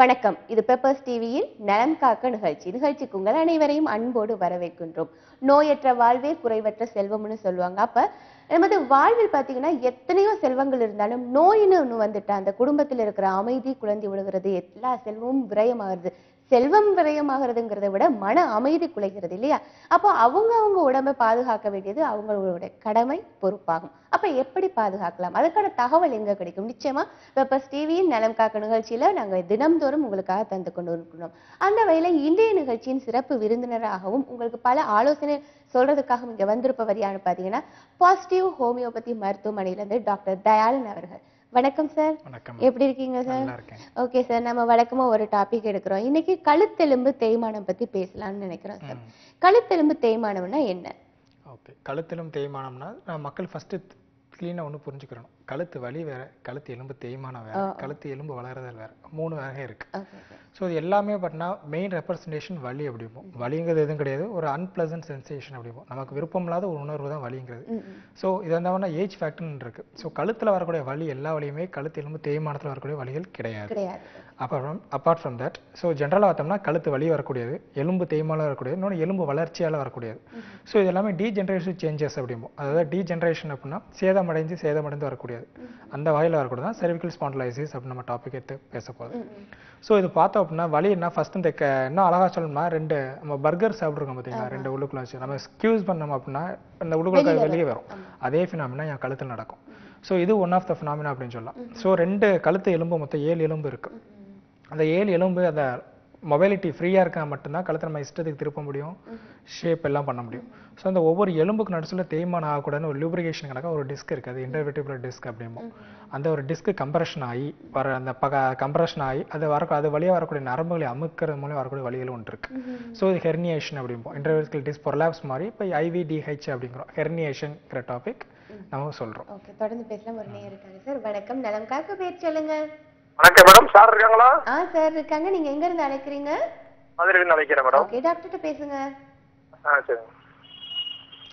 வணக்கம். இது பெப்பர்ஸ் டிவியில் நலம் காக்க நிகழ்ச்சிக்கு உங்கள் அனைவரையும் அன்போடு வரவேற்கின்றோம். நோயற்ற வாழ்வே குறைவற்ற செல்வம்னு சொல்லுவாங்க. அப்ப நமது வாழ்வில் பாத்தீங்கன்னா எத்தனையோ செல்வங்கள் இருந்தாலும் நோயின்னு ஒண்ணு வந்துட்டா அந்த குடும்பத்தில் இருக்கிற அமைதி குழந்தை விழுகிறது, எல்லா செல்வமும் விரயமாகிறது. செல்வம் விரயமாகிறதுங்கிறத விட மன அமைதி குலைகிறது இல்லையா? அப்போ அவங்க உடம்பை பாதுகாக்க வேண்டியது அவங்களுடைய கடமை, பொறுப்பாகும். அப்ப எப்படி பாதுகாக்கலாம், அதுக்கான தகவல் எங்க கிடைக்கும்? நிச்சயமா பெப்பர்ஸ் டிவியின் நலம் காக்க நிகழ்ச்சியில நாங்க தினம்தோறும் உங்களுக்காக தந்து கொண்டு இருக்கிறோம். அந்த வகையில இன்றைய நிகழ்ச்சியின் சிறப்பு விருந்தினராகவும் உங்களுக்கு பல ஆலோசனை சொல்றதுக்காக இங்க வந்திருப்பவர் யாருன்னு பாத்தீங்கன்னா பாசிட்டிவ் ஹோமியோபதி மருத்துவமனையில இருந்து டாக்டர் தயாளன் அவர்கள். வணக்கம் சார். வணக்கம். எப்படி இருக்கீங்க சார்? ஓகே சார், நம்ம வழக்கமா ஒரு டாபிக் எடுக்கிறோம். இன்னைக்கு கழுத்தெலும்பு தேய்மானம் பத்தி பேசலாம்னு நினைக்கிறோம் சார். கழுத்தெலும்பு தேய்மானம்னா என்ன? ஓகே, கழுத்தெலும்பு தேய்மானம்னா மக்கள் ஃபர்ஸ்ட் கிளீனா ஒன்று புரிஞ்சுக்கிறணும். கழுத்து வலி வேற, கழுத்து எலும்பு தேய்மானம் வேற, கழுத்து எலும்பு வளர்றதல் வேற, 3 வகை இருக்கு. ஸோ இது எல்லாமே பார்த்தீங்கன்னா மெயின் ரெப்ரசன்டேஷன் வலி அப்படிம்போம். வலிங்கிறது எதுவும் கிடையாது, ஒரு அன்பிளசன்ட் சென்சேஷன் அப்படிம்போம். நமக்கு விருப்பம் இல்லாத ஒரு உணர்வு தான் வலிங்கிறது. ஸோ இது என்ன ஏஜ் ஃபேக்டர்னு இருக்கு. ஸோ கழுத்தில் வரக்கூடிய வலி எல்லா வலியுமே கழுத்து எலும்பு தேய்மானத்தில் வரக்கூடிய வலிகள் கிடையாது. அப்பார்ட் ஃப்ரம் தட், ஸோ ஜென்ரலாக பார்த்தோம்னா கழுத்து வலி வரக்கூடியது, எலும்பு தேய்மானம் வரக்கூடியது, இன்னொன்று எலும்பு வளர்ச்சியால் வரக்கூடியது. ஸோ இது எல்லாமே டீஜென்ரேட்டிவ் சேஞ்சஸ் அப்படிம்போம். அதாவது டீஜென்ரேஷன் அப்படின்னா சேதமடைந்து வரக்கூடியது. அந்த வகையில் வரக்கூடியது தான் செர்விக்கல் ஸ்பாண்டிலைசிஸ் அப்படின்னு நம்ம டாபிக் எடுத்து பேச போகுது. ஸோ இது பார்த்தோம் அப்படின்னா வலி என்ன ஃபர்ஸ்ட் இந்த இன்னும் அழகாக சொல்லணும்னா நம்ம பர்கர் சாப்பிட்ருக்கோம் பார்த்தீங்கன்னா, 2 உள்ளுக்குள்ள வச்சு நம்ம ஸ்கியூஸ் பண்ணோம் அப்படின்னா இந்த உள்ளுக்குள்ள வெளியே வரும். அதே ஃபினாமினா என் கழுத்தில் நடக்கும். ஸோ இது ஒன் ஆஃப் த ஃபினாமினா அப்படின்னு சொல்லலாம். ஸோ 2 கழுத்து எலும்பு மொத்தம் 7 எலும்பு இருக்கு. அந்த 7 எலும்பு அந்த மொபைலிட்டி ஃப்ரீயாக இருக்கா மட்டும்தான் கழுத்தை நம்ம இஷ்டத்துக்கு திருப்ப முடியும், ஷேப் எல்லாம் பண்ண முடியும். ஸோ அந்த ஒவ்வொரு எலும்புக்கு நடுசில் தேய்மானம் ஆகக்கூடாதுன்னு ஒரு லூப்ரிகேஷன் கணக்காக ஒரு டிஸ்க் இருக்குது, அது இன்டர்வெர்டிபுலர் டிஸ்க் அப்படிம்போம். அந்த ஒரு டிஸ்க் கம்ப்ரெஷன் ஆகி அந்த கம்ப்ரெஷன் ஆகி அது வழியாக வரக்கூடிய நரம்புகளை அமுக்கிறது மூலம் வரக்கூடிய வழிகளும் ஒன்று இருக்கு. ஸோ இது ஹெர்னியேஷன் அப்படிம்போம். இன்டர்வெர்டிகல் டிஸ்க் பொரலாப்ஸ் மாதிரி இப்போ IVDH அப்படிங்கிறோம். ஹெர்னியேஷன்ங்கிற டாபிக் நம்ம சொல்கிறோம். ஓகே, தொடர்ந்து பேசலாம். ஒரு நேரம் இருக்காங்க சார். வணக்கம், நலம் காக்க பேர் சொல்லுங்க. வணக்கம் மேடம், சார் இருக்காங்களா? சார் இருக்காங்க. நீங்க எங்க இருந்து அழைக்கிறீங்க? மதுரையில இருந்து அழைக்கிறேன் மேடம். ஓகே, டாக்டர்ட்ட பேசுங்க. சரி.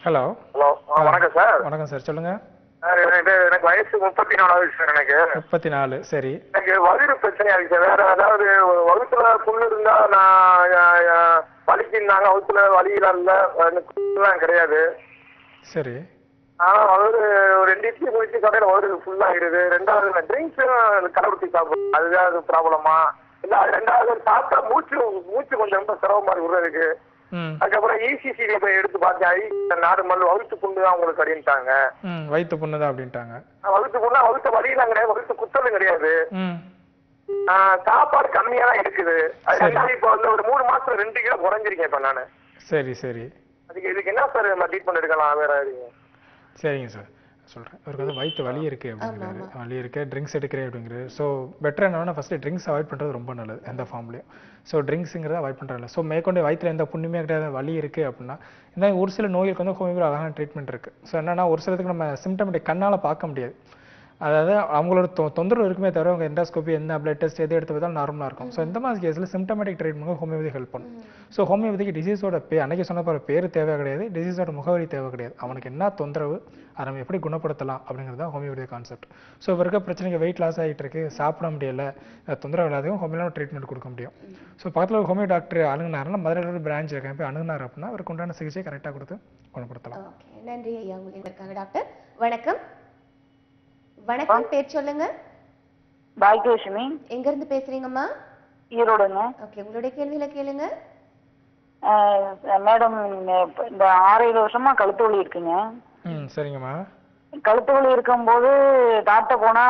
ஹலோ. வணக்கம் சார். வணக்கம் சார், சொல்லுங்க. எனக்கு வயசு 34 வயசு சார். எனக்கு 34. சரி. எனக்கு வயிறு பிரச்சனையா இருக்கு சார். வேற அதாவது வகுத்துல புண்ணு இருந்தா நான் வலிக்குனாங்க, வகுத்துல வலியெல்லாம் இல்ல, கிடையாது. சரி. அதாவது ஒரு 2 இட்லி போயிட்டு கடையில வயிறு ஃபுல்லா ஆயிடுது. 2வது ட்ரிங்க்ஸும் கடைபிடிச்சி சாப்பிடும், அதுதான் அது ப்ராப்ளமா இல்ல? 2வது சாப்பிட்டா மூச்சு கொஞ்சம் ரொம்ப சிரமம் மாதிரி விடுறதுக்கு. அதுக்கப்புறம் ECG போய் எடுத்து பார்த்தேன், நார்மல் வகுத்து புண்ணு தான் உங்களுக்கு அப்படின்ட்டாங்க. வயிற்று புண்ணு தான் அப்படின்ட்டாங்க. வகுத்து புண்ணா, வகுத்த வலியெல்லாம் கிடையாது, வகுத்து குத்தலும் கிடையாது. சாப்பாடு கம்மியா தான் இருக்குது. இப்ப வந்து ஒரு 3 மாசத்துல 2 கிலோ குறைஞ்சிருக்கேன் இப்ப நானு. சரி சரி. இதுக்கு என்ன சார் ட்ரீட்மெண்ட் எடுக்கலாம்? வேற சரிங்க சார், சொல்கிறேன். அவருக்கு வந்து வயிற்று வலி இருக்குது அப்படிங்கிறாரு, வலி இருக்குது, ட்ரிங்க்ஸ் எடுக்கிறேன் அப்படிங்கிறது. ஸோ பெட்டர் என்னன்னா ஃபஸ்ட்டு ட்ரிங்க்ஸ் அவாய்ட் பண்ணுறது ரொம்ப நல்லது எந்த ஃபார்ம்லையும். ஸோ ட்ரிங்க்ஸுங்கிறத அவாய்ட் பண்ணுறதில்ல. ஸோ மேற்கொண்டு வயிற்றில் எந்த புண்ணுமே கிடையாது, வலி இருக்குது அப்படின்னா இந்த ஒரு சில நோய்களுக்கு வந்து ஹோமியோபதி அழகான ட்ரீட்மெண்ட் இருக்குது. ஸோ என்னென்னா ஒரு சிலத்துக்கு நம்ம சிம்டமெட்டிக் கண்ணால் பார்க்க முடியாது, அதாவது அவங்களோட தொந்தரவு இருக்குமே தவிர அவங்க எண்டோஸ்கோபி என்ன பிளட் டெஸ்ட் எது எடுத்து பார்த்தாலும் நார்மலாக இருக்கும். ஸோ இந்த மாதிரி கேஸில் சிம்டமேட்டிக் ட்ரீட்மெண்ட் ஹோமியோபதி ஹெல்ப் பண்ணும். ஸோ ஹோமியோபதிக்கு டிசீஸோட அன்னைக்கு சொன்ன பேர் தேவை கிடையாது, டிசீஸோட முகவரி தேவை கிடையாது. அவனுக்கு என்ன தொந்தரவு, அதை நம்ம எப்படி குணப்படுத்தலாம் அப்படிங்கிறது தான் ஹோமியோபதி கான்செப்ட். ஸோ இப்போ இருக்க பிரச்சனைக்கு வெயிட் லாஸ் ஆகிட்டு இருக்கு, சாப்பிட முடியல, தொந்தரவு இல்லாதையும் ஹோமியோவில் ட்ரீட்மெண்ட் கொடுக்க முடியும். ஸோ பக்கத்தில் ஒரு ஹோமியோ டாக்டர் அணுகுனாருன்னா மதுரையில் ஒரு பிரான்ச் இருக்கேன், போய் அணுகுனார் அப்படின்னா அவருக்கு உண்டான சிகிச்சை கரெக்டாக கொடுத்து குணப்படுத்தலாம். நன்றி ஐயா. உங்களுக்கு இருக்காங்க டாக்டர். வணக்கம். வணக்கம், பேர் சொல்லுங்க. பாக்கியலட்சுமி. எங்க இருந்து பேசுறீங்கம்மா? ஈரோடுங்க. ஓகே, உங்களுடைய கேள்வியில கேளுங்க. மேடம், இந்த 6-7 வருஷமா கழுத்து வலி இருக்குங்க. சரிங்கம்மா. கழுத்து வலி இருக்கும்போது டாக்டர் போனா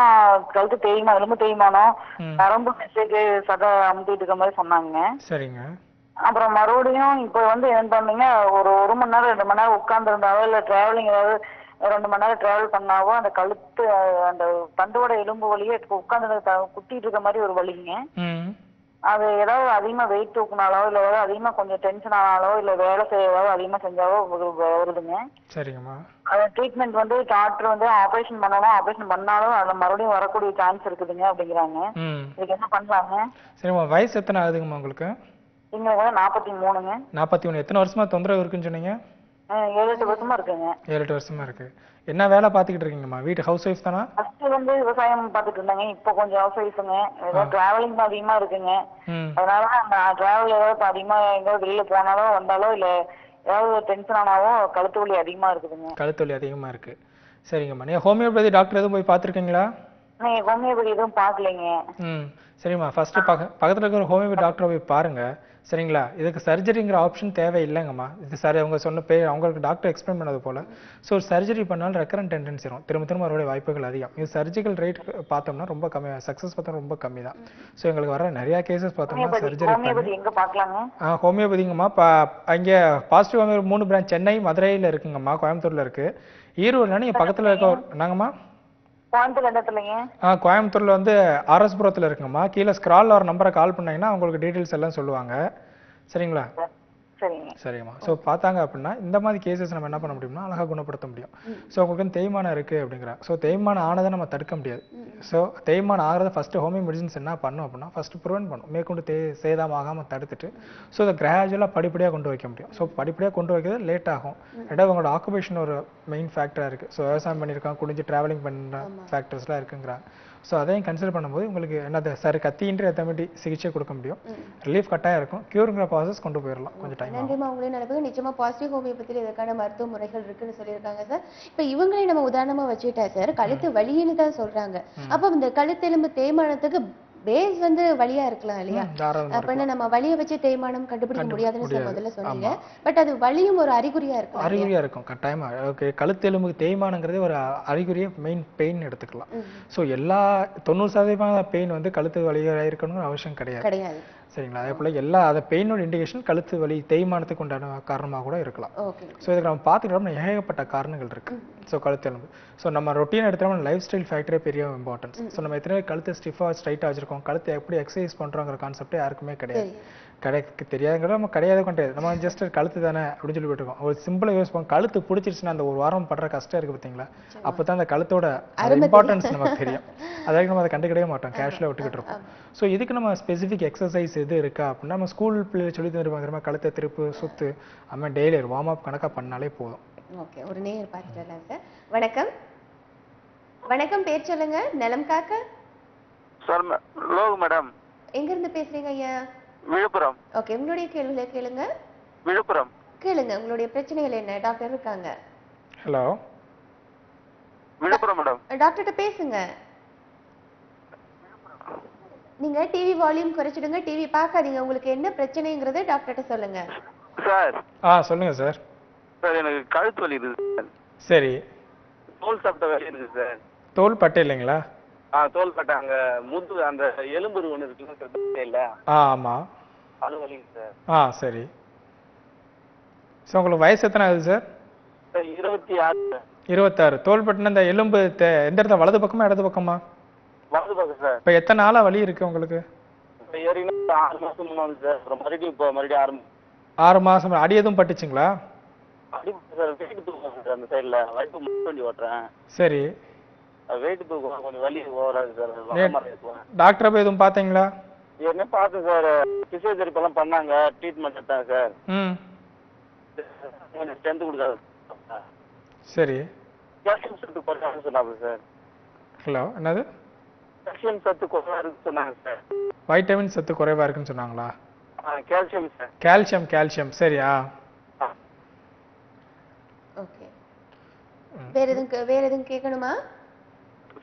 கழுத்து தேய்மானம், எலும்பு தேய்மானம், நரம்பு மெசேஜ் சதை அமுத்திட்டு இருக்க மாதிரி சொன்னாங்க. சரிங்க. அப்புறம் மறுபடியும் இப்ப வந்து என்ன பண்ணீங்க, ஒரு 1 மணி நேரம் 2 மணி நேரம் உட்கார்ந்து இருந்தாவோ இல்ல டிராவலிங் ஏதாவது 2 மணி நேரம் டிராவல் பண்ணாவோ அந்த கழுத்து அந்த தண்டோட எலும்பு வலியே உட்கார்ந்து குத்திட்டு இருக்க மாதிரி ஒரு வலிங்க. அது ஏதாவது அதிகமா வெயிட் தூக்குனாலோ இல்ல ஏதாவது அதிகமா கொஞ்சம் டென்ஷன் ஆனாலோ இல்ல வேலை செய்யறதோ அதிகமா செஞ்சாவோ வருதுங்க. சரிங்கம்மா. அது ட்ரீட்மெண்ட் வந்து டாக்டர் வந்து ஆபரேஷன் பண்ணணும், ஆபரேஷன் பண்ணாலும் அதுல மறுபடியும் வரக்கூடிய சான்ஸ் இருக்குதுங்க அப்படிங்கிறாங்க. இதுக்கு என்ன பண்ணலாங்க? சரிம்மா, வயசு எத்தனை ஆகுதுங்கம்மா உங்களுக்கு? இங்க 43ங்க. 41. எத்தனை வருஷமா தொந்தரவு இருக்குன்னு சொன்னீங்க? 7-8 வருஷமா இருக்குங்க. 7-8 வருஷமா இருக்கு. என்ன வேலை பார்த்துக்கிட்டு இருக்கீங்கம்மா? வீட்டு ஹவுஸ் ஒய்ஃப் தானா? ஃபர்ஸ்ட் வந்து விவசாயம் பார்த்துட்டு இருந்தாங்க. இப்போ கொஞ்சம் ஹவுஸ் ஒய்ஃபுங்க. ஏதோ டிராவலிங் அதிகமா இருக்குங்க. அதனால நான் டிராவல் ஏதாவது அதிகமா எங்கேயாவது வெளியில போனாலோ வந்தாலோ இல்ல ஏதாவது டென்ஷன் ஆனாவோ கழுத்து வலி அதிகமா இருக்குதுங்க. கழுத்து வலி அதிகமா இருக்கு. சரிங்கம்மா. நீங்க ஹோமியோபதி டாக்டர் எதுவும் போய் பார்த்துருக்கீங்களா? நான் ஹோமியோபதி எதுவும் பார்க்கலைங்க. சரிம்மா. ஃபர்ஸ்ட் பக்கத்துல இருக்கிற ஹோமியோபதி டாக்டரை போய் பாருங்க. சரிங்களா? இதுக்கு சர்ஜரிங்கிற ஆப்ஷன் தேவை இல்லைங்கம்மா. இது சரி அவங்க சொன்ன அவங்களுக்கு டாக்டர் எக்ஸ்பிளைன் பண்ணது போல. ஸோ சர்ஜரி பண்ணாலும் ரெக்கரண்ட் டெண்டன்சி வரும். திரும்ப வரக்கூடிய வாய்ப்புகள் அதிகம். இது சர்ஜிக்கல் ரேட் பார்த்தோம்னா ரொம்ப கம்மி, சக்ஸஸ் பார்த்தா ரொம்ப கம்மி தான். ஸோ எங்களுக்கு வர நிறைய கேசஸ் பார்த்தோம்னா சர்ஜரி பண்ணி எங்க பார்க்கலாங்க? ஹோமியோபதிங்கம்மா. அங்கே பாசிட்டிவ் ஹோமியோ 3 பிரான்ச் சென்னை, மதுரையில் இருக்குங்கம்மா, கோயம்புத்தூர்ல இருக்கு. ஈரோடுல நீங்க பக்கத்துல இருக்க நாங்கம்மா கோயம்புத்தூர்ல வந்து ஆர்எஸ்புரத்துல இருக்குங்கம்மா. கீழே ஸ்க்ரால் ஒரு நம்பரை கால் பண்ணீங்கன்னா உங்களுக்கு டீடைல்ஸ் எல்லாம் சொல்லுவாங்க. சரிங்களா? சரிங்கம்மா. ஸோ பார்த்தாங்க அப்படின்னா இந்த மாதிரி கேசஸ் நம்ம என்ன பண்ண முடியும்னா அழகாக குணப்படுத்த முடியும். ஸோ உங்களுக்கு வந்து தேய்மானம் இருக்கு அப்படிங்கிறாங்க. ஸோ தேய்மானம் ஆனதை நம்ம தடுக்க முடியாது. ஸோ தேய்மானம் ஆகிறத ஃபர்ஸ்ட் ஹோமியோ மெடிசன்ஸ் என்ன பண்ணும் அப்படின்னா ஃபர்ஸ்ட் ப்ரிவென்ட் பண்ணும். மேற்கொண்டு சேதமாகாமல் தடுத்துட்டு ஸோ அதை கிராஜுவலாக படிப்படியாக கொண்டு வைக்க முடியும். ஸோ படிப்படியாக கொண்டு வைக்கிறது லேட் ஆகும். ரெண்டாவது உங்களோட ஆக்குபேஷன் ஒரு மெயின் ஃபேக்டராக இருக்கு. ஸோ விவசாயம் பண்ணியிருக்காங்க, குடிஞ்சு டிராவலிங் பண்ணுற ஃபேக்டர்ஸ்லாம் இருக்குங்கிறாங்க. ஸோ அதையும் கன்சிடர் பண்ணும்போது உங்களுக்கு என்னது சரி கத்தியின்றி எத்தமேட்டி சிகிச்சை கொடுக்க முடியும். ரிலீஃப் கட்டாயம் இருக்கும். கியூருங்கிற ப்ராசஸ் கொண்டு போயிடலாம். கொஞ்சம் டைம் நன்றிமா. உங்களையும் நடப்புக்கு நிச்சயமா பாசிட்டிவ் ஹோமியோபதியில் இதற்கான மருத்துவ முறைகள் இருக்குன்னு சொல்லியிருக்காங்க சார். இப்போ இவங்களே நம்ம உதாரணமா வச்சுக்கிட்டா சார், கழுத்து வலின்னு தான் சொல்றாங்க. அப்போ இந்த கழுத்தெலும்பு தேய்மானத்துக்கு பேஸ் வந்து வலியா இருக்கலாம் இல்லையா? அப்ப நம்ம வலியை வச்சு தேய்மானம் கண்டுபிடிக்க முடியாதுன்னு முதல்ல சொன்னீங்க. பட் அது வலியும் ஒரு அறிகுறியா இருக்கும். அறிகுறியா இருக்கும் கட்டாயமா. ஓகே, கழுத்தெலும்புக்கு தேய்மானங்கிறது ஒரு அறிகுறியை மெயின் பெயின் எடுத்துக்கலாம். ஸோ எல்லா 90% பெயின் வந்து கழுத்து வலியாக இருக்கணும்னு அவசியம் கிடையாது. சரிங்களா? அதே போல எல்லா அதை பெயினோட இண்டிகேஷன் கழுத்து வலி தேய்மானத்துக்கு உண்டான காரணமாக கூட இருக்கலாம். ஸோ இதுக்கு நம்ம பார்த்துக்கிட்டோம்னா ஏகப்பட்ட காரணங்கள் இருக்கு. ஸோ கழுத்தெலும்பு ஸோ நம்ம ரொட்டீன் எடுத்தோம்னா லைஃப் ஸ்டைல் ஃபேக்டரே பெரிய இம்பார்ட்டன்ஸ். ஸோ நம்ம எத்தனை கழுத்து ஸ்டிஃபாக ஸ்ட்ரைட்டாக வச்சிருக்கோம், கழுத்து எப்படி எக்ஸசைஸ் பண்ணுறோங்கிற கான்செப்டே யாருக்குமே கிடையாது. தெரியாதுங்கிறது நம்ம கிடையாது. நம்ம ஜஸ்ட் கழுத்து தானே அப்படின்னு சொல்லி போட்டுருக்கோம். ஒரு சிம்பிளாக யூஸ் பண்ணுவோம். கழுத்து பிடிச்சிருச்சுன்னா அந்த ஒரு வாரம் படுற கஷ்டம் இருக்கு பார்த்தீங்களா? அப்போ தான் அந்த கழுத்தோட இம்பார்ட்டன்ஸ் நமக்கு தெரியும். அதாவது நம்ம அதை கண்டுக்கிடவே மாட்டோம், கேஷுவலாக விட்டுக்கிட்டு இருப்போம். ஸோ இதுக்கு நம்ம ஸ்பெசிஃபிக் எக்ஸசைஸ் எது இருக்கா அப்படின்னா நம்ம ஸ்கூல் பிள்ளைகள் சொல்லி தருவாங்க. கழுத்தை திருப்பு சுத்து நம்ம டெய்லி வார்ம் அப் கணக்காக பண்ணாலே போதும். ஓகே, ஒரு நேயர் பார்த்துட்டு சார். வணக்கம். வணக்கம், பேர் சொல்லுங்க. நலம் காக்க சார். லோகு மேடம். எங்க இருந்து பேசுறீங்க ஐயா? விழுப்புரம். ஓகே, உங்களுடைய கேள்விகளை கேளுங்க. விழுப்புரம். கேளுங்க, உங்களுடைய பிரச்சனைகள் என்ன? டாக்டர் இருக்காங்க. Hello, Villupuram madam. டாக்டர்கிட்ட பேசுங்க. நீங்க டிவி வால்யூம் குறைச்சிடுங்க, டிவி பார்க்காதீங்க. உங்களுக்கு என்ன பிரச்சனைங்கிறத டாக்டர்கிட்ட சொல்லுங்க. சார். சொல்லுங்க சார். சார் எனக்கு கழுத்து வலி இருக்கு சார். சரி. தோல் சாப்பிட்ட வலி இருக்கு சார். தோல் பட்டை இல்லைங்களா? தோல் பட்டை அங்க முது அந்த எலும்பு ஒன்று இருக்குல்ல இல்ல? ஆமா, அது வலிங்க சார். சரி. ஸோ உங்களுக்கு வயசு எத்தனை ஆகுது சார்? 26. 26. தோல் பட்டின இந்த எலும்பு எந்த இடத்துல, வலது பக்கமா இடது பக்கமா? வலது பக்கம் சார். இப்போ எத்தனை நாளா வலி இருக்கு உங்களுக்கு? 6 மாசம் முன்னாடி சார். மறுபடியும் ஆரம்பம். 6 மாசம். அடி எதுவும் பட்டுச்சுங்களா? அடி சார். வெயிட் தூக்குறேன் சார் அந்த சைடுல. வைப்பு முன்னாடி ஓட்டுறேன். சரி. வெயிட் தூக்குறேன், கொஞ்சம் வலி ஓவரா இருக்கு சார். டாக்டர் போய் எதுவும் பாத்தீங்களா? என்ன பார்த்தேன் சார். பிசியோதெரபி எல்லாம் பண்ணாங்க, ட்ரீட்மெண்ட் எடுத்தாங்க சார். கொஞ்சம் ஸ்ட்ரென்த் கொடுத்தாரு. சரி. கால்சியம் சத்து குறைவாக சொன்னாங்க சார். ஹலோ, என்னது? கால்சியம் சத்து குறைவா இருக்குன்னு சொன்னாங்க சார். வைட்டமின் சத்து குறைவா இருக்குன்னு சொன்னாங்களா? Calcium sir. கால்சியம். சரியா? ஓகே. வேற எதுவும் கேட்கணுமா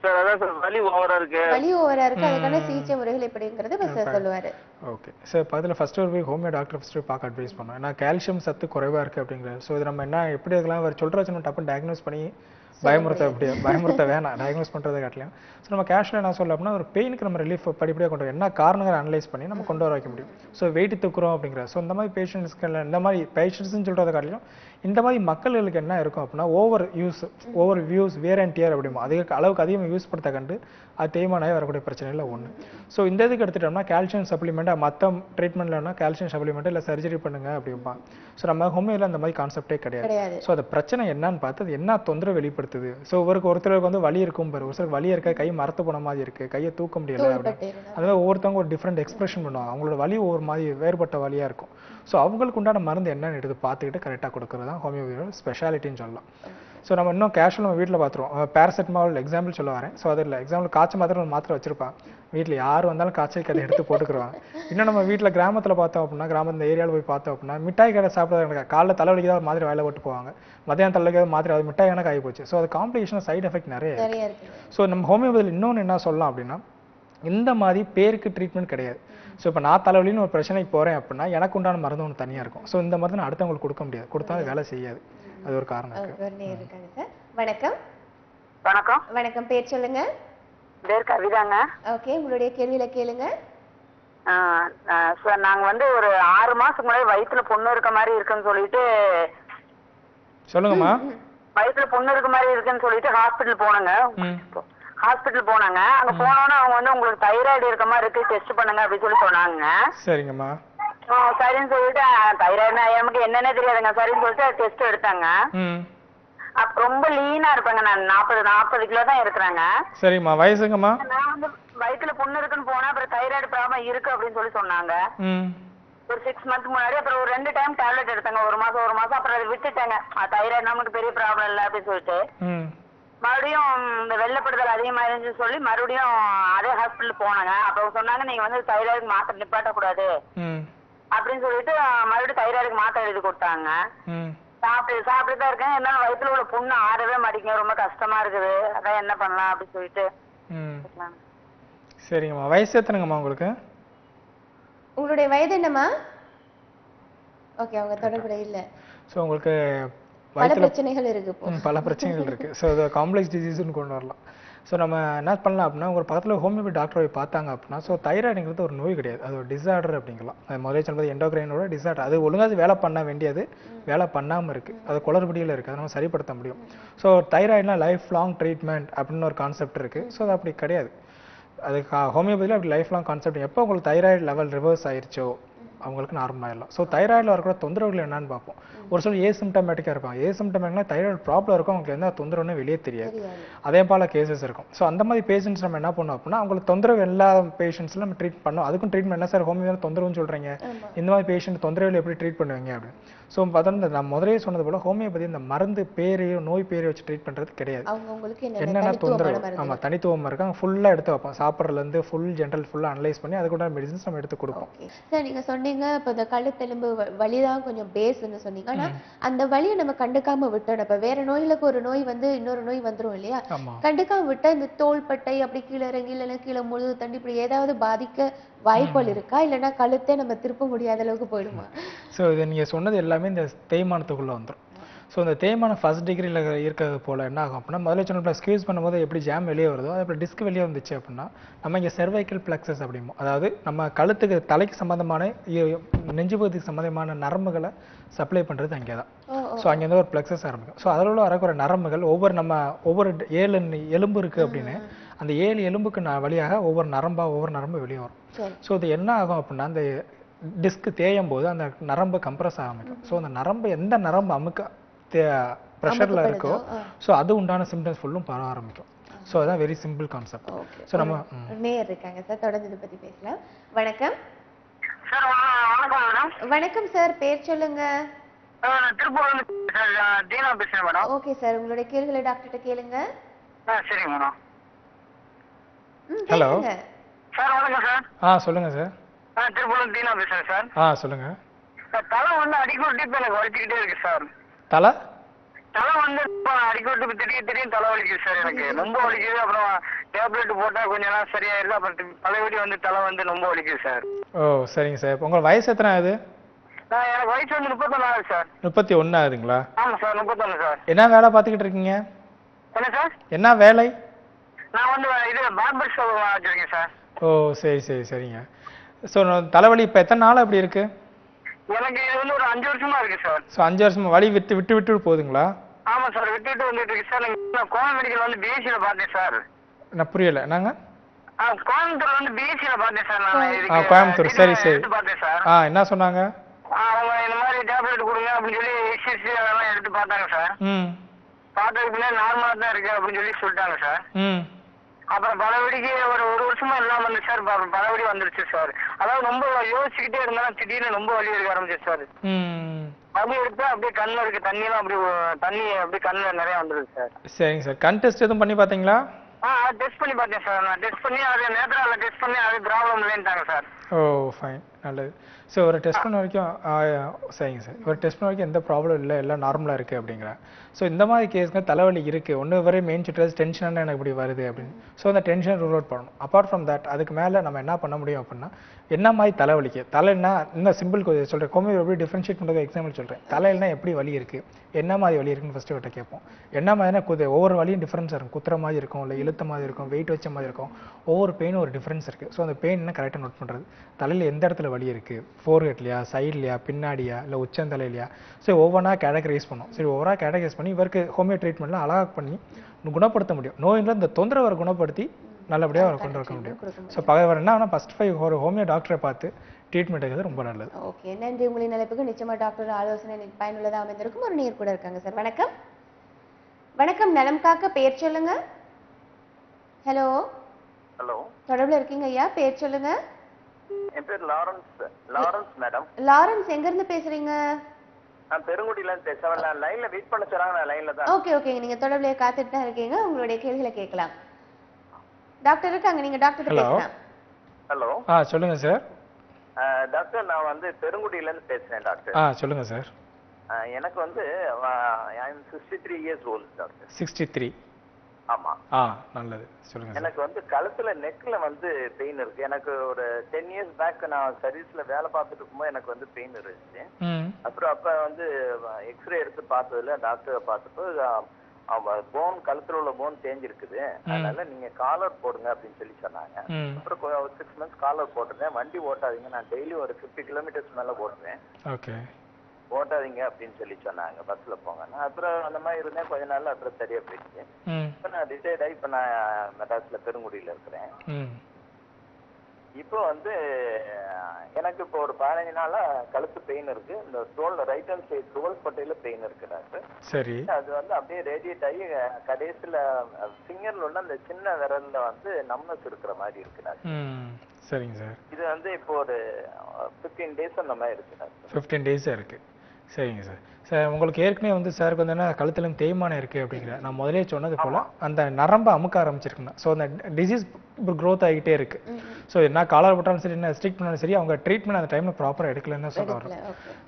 சார்? அதான் சார், வலி ஓவரா இருக்கு. அதுக்கான சிகிச்சை முறைகள் எப்படிங்கிறது சார் சொல்லுவாரு. Okay sir. பதில் ஃபர்ஸ்ட் ஒரு போய் ஹோமியோ டாக்டர் ஃபர்ஸ்ட் பார்க்க அட்வைஸ் பண்ணுவோம். ஏன்னா கால்சியம் சத்து குறைவா இருக்கு அப்படிங்கிறது. ஸோ இது நம்ம என்ன எப்படி இருக்கலாம் அவர் சொல்ற வச்சு டப்புன்னு டயக்னோஸ் பண்ணி பயமுறுத்த வேணாம். டயக்னோஸ் பண்றதை காட்டலையும். ஸோ நம்ம கேஷுவலாக என்ன சொல்ல அப்படின்னா ஒரு பெயினுக்கு நம்ம ரிலீஃப் படிப்படியாக கொண்டு வர என்ன காரணங்களை அனலைஸ் பண்ணி நம்ம கொண்டு வர வைக்க முடியும். ஸோ வெயிட் தூக்குறோம் அப்படிங்கிற ஸோ இந்த மாதிரி பேஷண்ட்ஸ்ன்னு சொல்றதை காட்டிலும் இந்த மாதிரி மக்களுக்கு என்ன இருக்கும் அப்படின்னா overuse wear and tear அப்படிமா அளவுக்கு அதிகமாக யூஸ் படுத்த கண்டு அது தேய்மானாக வரக்கூடிய பிரச்சனையில் ஒன்று. ஸோ இந்த இதுக்கு எடுத்துட்டோம்னா கால்சியம் சப்ளிமெண்ட் மற்ற ட்ரீட்மெண்ட்லன்னா கால்சியம் சப்ளிமெண்ட் இல்லை சர்ஜரி பண்ணுங்க அப்படிம்பா. ஸோ நம்ம ஹோமியோவில் அந்த மாதிரி கான்செப்டே கிடையாது. ஸோ அந்த பிரச்சனை என்னன்னு பார்த்து அது என்ன தொந்தரவு வெளிப்படுத்துது. ஸோ ஒருத்தருக்கு வந்து வலி இருக்கும் பாரு, ஒரு சிலருக்கு வலி இருக்க கை மரத்து போன மாதிரி இருக்கு, கையை தூக்க முடியல அப்படின்னு. அது மாதிரி ஒவ்வொருத்தவங்க ஒரு டிஃப்ரெண்ட் எக்ஸ்பிரஷன் பண்ணுவாங்க. அவங்களோட வலி ஒவ்வொரு மாதிரி வேறுபட்ட வலியா இருக்கும். ஸோ அவங்களுக்கு உண்டான மருந்து என்னன்னு எடுத்து பார்த்துக்கிட்டு கரெக்டாக கொடுக்குறது தான் ஹோமியோபதியோட ஸ்பெஷாலிட்டின்னு சொல்லலாம். ஸோ நம்ம இன்னும் கேஷுவல் நம்ம வீட்டில் பார்த்துருவோம். பேராசெட்டமால் எக்ஸாம்பிள் சொல்ல வரேன். ஸோ அதில் எக்ஸாம்பிள் காய்ச்சல் மாத்திரை ஒரு மாத்திரை வச்சிருப்பாங்க. வீட்டில் யார் வந்தாலும் காய்ச்சல் அதை எடுத்து போட்டுக்குருவாங்க. இன்னும் நம்ம வீட்டில் கிராமத்தில் பார்த்தோம் அப்படின்னா, கிராமத்தில் ஏரியாவில் போய் பார்த்தோம் அப்படின்னா, மிட்டாய் கடை சாப்பிட்றது காலைல தலைவலிக்கு தான் ஒரு மாதிரி வேலை போட்டு போவாங்க, மதியானம் தலைவலிக்கு மாதிரி அது மிட்டாய் கணக்கு ஆகி போச்சு. ஸோ அது காம்ப்ளிகேஷன் சைடு எஃபெக்ட் நிறைய இருக்கு. ஸோ நம்ம ஹோமியோபதியில் இன்னொன்று என்ன சொல்லலாம் அப்படின்னா, இந்த மாதிரி பேருக்கு ட்ரீட்மெண்ட் கிடையாது. ஸோ இப்போ நான் தலைவலின்னு ஒரு பிரச்சனைக்கு போகிறேன் அப்படின்னா எனக்கு உண்டான மருந்து ஒன்று தனியாக இருக்கும். ஸோ இந்த மருந்து நான் அடுத்தவங்களுக்கு கொடுக்க முடியாது, கொடுத்தா வேலை செய்யாது. அது ஒரு காரணம் இருக்கு. வணக்கம். வணக்கம். வணக்கம், பேர் சொல்லுங்க. பேர் கவிதாங்க. ஓகே, உங்களுடைய கேள்வியில கேளுங்க. சார் நாங்க வந்து ஒரு 6 மாசத்துக்கு முன்னாடி வயிற்றுல பொண்ணு இருக்க மாதிரி இருக்குன்னு சொல்லிட்டு சொல்லுங்கம்மா. வயிற்றுல பொண்ணு இருக்க மாதிரி இருக்குன்னு சொல்லிட்டு ஹாஸ்பிட்டல் போனாங்க. ஹாஸ்பிட்டல் போனாங்க. அங்க போனோன்னா அவங்க வந்து உங்களுக்கு தைராய்டு இருக்க மாதிரி இருக்கு, டெஸ்ட் பண்ணுங்க அப்படின்னு சொல்லி சொன்னாங்க. சரிங்கம்மா. சரின்னு சொல்லிட்டு தைராய்டுனா நமக்கு என்னன்னே தெரியாதுங்க. சரின்னு சொல்லிட்டு டெஸ்ட் எடுத்தாங்க. அப்ப ரொம்ப லீனா இருப்பாங்க. நான் 40 கிலோ தான் இருக்கிறாங்க. சரிம்மா. வயசுங்கம்மா? நான் வந்து வயிற்றுல பொண்ணு இருக்குன்னு போனா அப்புறம் தைராய்டு ப்ராப்ளம் இருக்கு அப்படின்னு சொல்லி சொன்னாங்க. ஒரு 6 மந்த் முன்னாடி. அப்புறம் ஒரு 2 டைம் டேப்லெட் எடுத்தாங்க, ஒரு மாசம். அப்புறம் அதை விட்டுட்டாங்க. தைராய்டு நமக்கு பெரிய ப்ராப்ளம் இல்லை அப்படின்னு சொல்லிட்டு மறுபடியும் இந்த வெள்ளப்படுதல் அதிகமா இருந்துச்சு சொல்லி மறுபடியும் அதே ஹாஸ்பிட்டல் போனாங்க. அப்ப சொன்னாங்க நீங்க வந்து தைராய்டுக்கு மாத்திரை நிப்பாட்டக்கூடாது அப்படின்னு சொல்லிட்டு மறுபடியும் தைராய்டுக்கு மாத்திரை எழுதி கொடுத்தாங்க. சாப்பிட்டு தான் இருக்கேன். என்னால வயிற்றுல உள்ள புண்ணு ஆறவே மாட்டேங்குது, ரொம்ப கஷ்டமா இருக்குது. அதான் என்ன பண்ணலாம் அப்படின்னு சொல்லிட்டு. சரிங்கம்மா. வயசு எத்தனைங்கம்மா உங்களுக்கு? உங்களுடைய வயது என்னம்மா? ஓகே, அவங்க தொடர்புல இல்ல. ஸோ உங்களுக்கு பல பிரச்சனைகள் இருக்கு. பல பிரச்சனைகள் இருக்கு. ஸோ அது காம்ப்ளெக்ஸ் டிசீஸ்னு கொண்டு வரலாம். ஸோ நம்ம என்ன பண்ணலாம் அப்படின்னா, உங்கள் பக்கத்தில் ஹோமியோபதி டாக்டர் போய் பார்த்தாங்க அப்படின்னா, ஸோ தைராய்டுங்கிறது ஒரு நோய் கிடையாது, அது ஒரு டிசார்டர் அப்படிங்கலாம். முதலே சொல்வது எண்டோக்ரைனோட டிசார்டர். அது ஒழுங்காக வேலை பண்ண வேண்டியது வேலை பண்ணாமல் இருக்குது, அது குளறுபடியில் இருக்குது, அதை நம்ம சரிப்படுத்த முடியும். ஸோ தைராய்டுனா லைஃப் லாங் ட்ரீட்மெண்ட் அப்படின்னு ஒரு கான்செப்ட் இருக்குது. ஸோ அது அப்படி கிடையாது. அது ஹோமியோபதியில் அப்படி லைஃப் லாங் கான்செப்ட். எப்போ உங்களுக்கு தைராய்டு லெவல் ரிவர்ஸ் ஆயிடுச்சோ அவங்களுக்கு நார்மல் ஆயிடலாம். ஸோ தைராய்டில் இருக்கிற தொந்தரவுகள் என்னன்னு பார்ப்போம். ஒரு சில ஏசிம்டமேட்டிக்காக இருப்பாங்க. ஏசிம்டமேட்டிக்னா தைராய்டு ப்ராப்ளம் இருக்கும், அவங்களுக்கு எந்த தொந்தரவுன்னு வெளியே தெரியாது. அதே போல கேசஸ் இருக்கும். ஸோ அந்த மாதிரி பேஷண்ட்ஸ் நம்ம என்ன பண்ணோம் அப்படின்னா, அவங்களுக்கு தொந்தரவு எல்லா பேஷண்ட்ஸில் நம்ம ட்ரீட் பண்ணோம். அதுக்கும் ட்ரீட்மெண்ட் என்ன சார் ஹோமியோவில் தொந்தரவுன்னு சொல்கிறீங்க, இந்த மாதிரி பேஷண்ட் தொந்தரவில் எப்படி ட்ரீட் பண்ணுவீங்க அப்படின்னு. ஸோ பார்த்தோம்னா நான் முதலே சொன்னது போல ஹோமியோபதி இந்த மருந்து பேரையோ நோய் பேரையோ வச்சு ட்ரீட் பண்ணுறது கிடையாது. என்னென்ன தொந்தரவு ஆமாம் தனித்துவமாக இருக்கு, அவங்க ஃபுல்லாக எடுத்து வைப்போம். சாப்பிட்றதுலேருந்து ஃபுல் ஜென்ரல் ஃபுல்லாக அனலைஸ் பண்ணி அதுக்கூட மெடிசன்ஸ் நம்ம எடுத்து கொடுப்போம். சார் நீங்கள் சொன்னீங்க இப்போ இந்த கழுத்தெலும்பு வலி தான் கொஞ்சம் பேஸ்ன்னு சொன்னீங்க. ஆனால் அந்த வலியை நம்ம கண்டுக்காம விட்டோம். இப்போ வேற நோய்களுக்கு ஒரு நோய் வந்து இன்னொரு நோய் வந்துடும் இல்லையா, கண்டுக்காம விட்டா இந்த தோள்பட்டை அப்படி கீழே இறங்கி இல்லைன்னா கீழே முழுது தண்டி இப்படி ஏதாவது பாதிக்க வாய்ப்புகள் இருக்கா, இல்லைன்னா கழுத்தை நம்ம திருப்ப முடியாத அளவுக்கு போயிடுமா? ஸோ இதை நீங்கள் சொன்னது எல்லாமே இந்த தேய்மானத்துக்குள்ளே வந்துடும். ஸோ இந்த தேய்மானம் ஃபர்ஸ்ட் டிகிரியில் இருக்கிறது போல் என்ன ஆகும் அப்படின்னா, முதல்ல சொன்ன ஸ்க்யூஸ் பண்ணும்போது எப்படி ஜாம் வெளியே வருதோ அதே போல் டிஸ்க் வெளியே வந்துச்சு அப்படின்னா நம்ம இங்கே செர்வைக்கல் பிளக்ஸஸ் அப்படிமோ, அதாவது நம்ம கழுத்துக்கு தலைக்கு சம்மந்தமான நெஞ்சு பகுதிக்கு சம்மந்தமான நரம்புகளை சப்ளை பண்ணுறது அங்கே தான். ஸோ அங்கேருந்து ஒரு பிளக்ஸஸ் ஆரம்பிக்கும். ஸோ அதில் வரக்கூடிய நரம்புகள் ஒவ்வொரு 7 எலும்பு இருக்குது அப்படின்னு அந்த 7 எலும்புக்கு வழியாக ஒவ்வொரு நரம்பு வெளியே வரும். ஸோ இது என்ன ஆகும் அப்படின்னா, அந்த டிஸ்க் தேயும் போது அந்த நரம்பு கம்ப்ரஸ் ஆரம்பிக்கும். ஸோ அந்த நரம்பு எந்த நரம்பு அமுக்க ப்ரெஷரில் இருக்கோ ஸோ அது உண்டான சிம்டம்ஸ் ஃபுல்லும் பர ஆரம்பிக்கும். ஸோ அதான் வெரி சிம்பிள் கான்செப்ட். ஸோ நம்ம நேர் இருக்காங்க சார், தொடர்ந்து இதை பற்றி பேசலாம். வணக்கம். வணக்கம் சார், பேர் சொல்லுங்க. ஓகே சார், உங்களுடைய கேள்விகளை டாக்டர்கிட்ட கேளுங்க. சரிங்க மேடம். Hello sir. வணக்கம் சார். சொல்லுங்க சார். திருப்பூர்ல தீனா பேசுறேன் சார். சொல்லுங்க. தலை வந்து அடிக்கடி எனக்கு வலிச்சுக்கிட்டே இருக்கு சார். தலை வந்து அடிக்கடி திடீர்னு தலை வலிக்குது சார், எனக்கு ரொம்ப வலிக்குது. அப்புறம் டேப்லெட் போட்டா கொஞ்ச நாள் சரியாயிருக்கு. அப்புறம் தலைவலி வந்து தலை வந்து ரொம்ப வலிக்குது சார். சரிங்க சார். உங்க வயசு எத்தனை ஆகுது? எனக்கு வயசு வந்து 31 ஆகுது சார். 31 ஆகுதுங்களா? ஆமா சார், 31 சார். என்ன வேலை பார்த்துக்கிட்டு இருக்கீங்க? என்ன சார்? என்ன வேலை? நான் வந்து இது பார்பர் ஷாப் வச்சிருக்கேன் சார். சரிங்க. ஸோ தலைவலி இப்போ எத்தனை நாள் அப்படி இருக்கு? எனக்கு இது வந்து ஒரு 5 வருஷமா இருக்கு சார். ஸோ 5 வருஷமா வலி விட்டு போகுதுங்களா? ஆமா சார், விட்டு வந்துட்டு இருக்கு சார். நான் கோயம் மெடிக்கல் வந்து பிஎஸ்சியில பார்த்தேன் சார். நான் புரியல. நாங்க கோயம்புத்தூர்ல வந்து பிஎஸ்சியில பார்த்தேன் சார். நான் கோயம்புத்தூர். சரி பார்த்தேன் சார். என்ன சொன்னாங்க? அவங்க இந்த மாதிரி டேப்லெட் கொடுங்க அப்படின்னு சொல்லி எக்ஸசைஸ் அதெல்லாம் எடுத்து பார்த்தாங்க சார். பார்த்ததுக்கு பின்னாடி நார்மலா தான் இருக்கு அப்படின்னு சொல்லிட்டாங்க சார். அப்புறம் பலவடிக்கு ஒரு வருஷமா இல்லாம இருந்துச்சு சார். பலவடி வந்துருச்சு சார். அதாவது ரொம்ப யோசிச்சுக்கிட்டே இருந்தாலும் திடீர்னு ரொம்ப வலி எடுக்க ஆரம்பிச்சிச்சு சார். வலி எடுத்தா அப்படியே கண்ணுல இருக்க தண்ணியெல்லாம் தண்ணி அப்படியே கண்ணுல நிறைய வந்துருக்கு சார். சரிங்க சார். கண் டெஸ்ட் எதுவும் பண்ணி பார்த்தீங்களா? டெஸ்ட் பண்ணி பார்த்தேன் சார். நான் டெஸ்ட் பண்ணி அது நேத்ரால டெஸ்ட் பண்ணி அது ப்ராப்ளம் இல்லைன்ட்டாங்க சார். ஓ ஃபைன், நல்லது. ஸோ ஒரு டெஸ்ட் பண்ண வரைக்கும் சரிங்க சார். ஒரு டெஸ்ட் பண்ண வரைக்கும் எந்த ப்ராப்ளம் இல்லை, எல்லாம் நார்மலாக இருக்குது அப்படிங்கிறேன். ஸோ இந்த மாதிரி கேஸ்க்கு தலைவலி இருக்குது, ஒன்று வரை மெயின் சுட்ரஸ் டென்ஷனாக எனக்கு இப்படி வருது அப்படின்னு. ஸோ அந்த டென்ஷன் ரூல் அவுட் பண்ணணும். அப்பார்ட் ஃப்ரம் தட் அதுக்கு மேலே நம்ம என்ன பண்ண முடியும் அப்படின்னா, என்ன மாதிரி தலைவலிக்கு தலைன்னா இன்னும் சிம்பிள் சொல்கிறேன். ஹோமியோ எப்படி டிஃப்ரென்ஷியேட் பண்ணுறது எக்ஸாம்பிள் சொல்கிறேன். தலையில்னா எப்படி வலி இருக்குது, என்ன மாதிரி வலி இருக்குன்னு ஃபஸ்ட்டு கிட்ட கேட்போம். என்ன மாதிரினா ஒவ்வொரு வலியும் டிஃப்ரென்ஸாக இருக்கும். குத்துற மாதிரி இருக்கும், இல்லை இழுத்த மாதிரி இருக்கும், வெயிட் வச்ச மாதிரி இருக்கும். ஒவ்வொரு பெயினும் ஒரு டிஃப்ரென்ஸ் இருக்குது. ஸோ அந்த பெயின் கரெக்டாக நோட் பண்ணுறது. தலையில் எந்த இடத்துல வலி இருக்குது, ஃபோர்ஹெட்லையா, சைட்லையா, பின்னாடியா, இல்லை உச்சந்தலையிலையா. ஸோ ஒவ்வொன்றா கேட்டகரைஸ் பண்ணும். சரி, ஒவ்வொரு கேட்டகரைஸ் பண்ணி இவருக்கு ஹோமியோ ட்ரீட்மெண்ட்லாம் அழகாக பண்ணி குணப்படுத்த முடியும். நோயில இந்த தொந்தரவை குணப்படுத்தி நல்லபடியாக அவர் கொண்டு வர முடியும். ஸோ பகவர் என்ன ஆனால் ஃபர்ஸ்ட் 5 ஒரு ஹோமியோ டாக்டரை பார்த்து ட்ரீட்மெண்ட் எடுக்கிறது ரொம்ப நல்லது. ஓகே, நன்றி. உங்களின் நிலைப்புக்கு நிச்சயமா டாக்டர் ஆலோசனை பயனுள்ளதாக அமைந்திருக்கும். ஒரு நேர் கூட இருக்காங்க சார். வணக்கம். வணக்கம், நலம் காக்க, பேர் சொல்லுங்க. ஹலோ ஹலோ, தொடர்புல இருக்கீங்க ஐயா, பேர் சொல்லுங்க. என் பேர் லாரன்ஸ் மேடம். லாரன்ஸ், எங்க இருந்து பேசுறீங்க? நான் பெருங்குடியில இருந்து பேசுறேன். நான் லைன்ல வெயிட் பண்ண சொன்னாங்க, நான் லைன்ல தான். ஓகே ஓகேங்க, நீங்க தொடர்புல காத்துட்டு தான் இருக்கீங்க. உங்களுடைய கேள்விகளை கேட்கலாம். டாக்டர் இருக்காங்க, நீங்க டாக்டர் பேசலாம். ஹலோ. சொல்லுங்க சார். டாக்டர், நான் வந்து பெருங்குடியில இருந்து பேசுறேன் டாக்டர். சொல்லுங்க சார். எனக்கு வந்து 63 இயர்ஸ் ஓல்ட் டாக்டர். 63? ஆமா. நல்லது, சொல்லுங்க. எனக்கு வந்து கழுத்துல நெக்ல வந்து பெயின் இருக்கு. எனக்கு ஒரு 10 இயர்ஸ் பேக் நான் சர்வீஸ்ல வேலை பார்த்துட்டு இருக்கும்போது எனக்கு வந்து பெயின் இருந்துச்சு. அப்புறம் அப்ப வந்து எக்ஸ்ரே எடுத்து பார்த்ததுல டாக்டரை பார்த்தப்போ போன், கழுத்துல உள்ள போன் தேஞ்சிருக்குது, அதனால நீங்க காலர் போடுங்க அப்படின்னு சொல்லி சொன்னாங்க. அப்புறம் 6 மந்த்ஸ் காலர் போட்டுருந்தேன். வண்டி ஓட்டாதீங்க, நான் டெய்லி ஒரு 50 கிலோமீட்டர்ஸ் மேல ஓட்டுறேன், ஓட்டாதீங்க அப்படின்னு சொல்லி சொன்னாங்க, பஸ்ல போங்க. அப்புறம் அந்த மாதிரி இருந்தேன் கொஞ்ச நாள். அப்புறம் சரியா போயிடுச்சு. இப்ப நான் ரிட்டையர்ட் ஆகி இப்ப நான் மெட்ராஸ்ல பெருங்குடியில இருக்கிறேன். இப்போ வந்து எனக்கு இப்போ ஒரு 15 நாளா கழுத்து பெயின் இருக்கு. இந்த தோல்ல ரைட் ஹேண்ட் சைடு தோல் பட்டையில பெயின் இருக்கு டாக்டர். சரி. அது வந்து அப்படியே ரேடியேட் ஆகி கடைசியில ஃபிங்கர்ல உள்ள அந்த சின்ன விரல்ல வந்து நம்னஸ் இருக்கிற மாதிரி இருக்கு டாக்டர். சரிங்க சார். இது வந்து இப்போ ஒரு 15 டேஸ் அந்த மாதிரி இருக்கு டாக்டர். 15 டேஸா இருக்கு. சரிங்க சார். சார் உங்களுக்கு ஏற்கனவே வந்து சாருக்கு வந்து என்ன கழுத்திலும் தேய்மானம் இருக்குது அப்படிங்கிற நான் முதலே சொன்னது போல் அந்த நரம்பை அமுக்க ஆரம்பிச்சிருக்குண்ணா. ஸோ அந்த டிசீஸ் க்ரோத் ஆகிட்டே இருக்கு. ஸோ என்ன காலர் போட்டாலும் சரி, என்ன ஸ்ட்ரிக்ட் பண்ணாலும் சரி, அவங்க ட்ரீட்மெண்ட் அந்த டைமில் ப்ராப்பராக எடுக்கலன்னு சொல்ல வரோம்.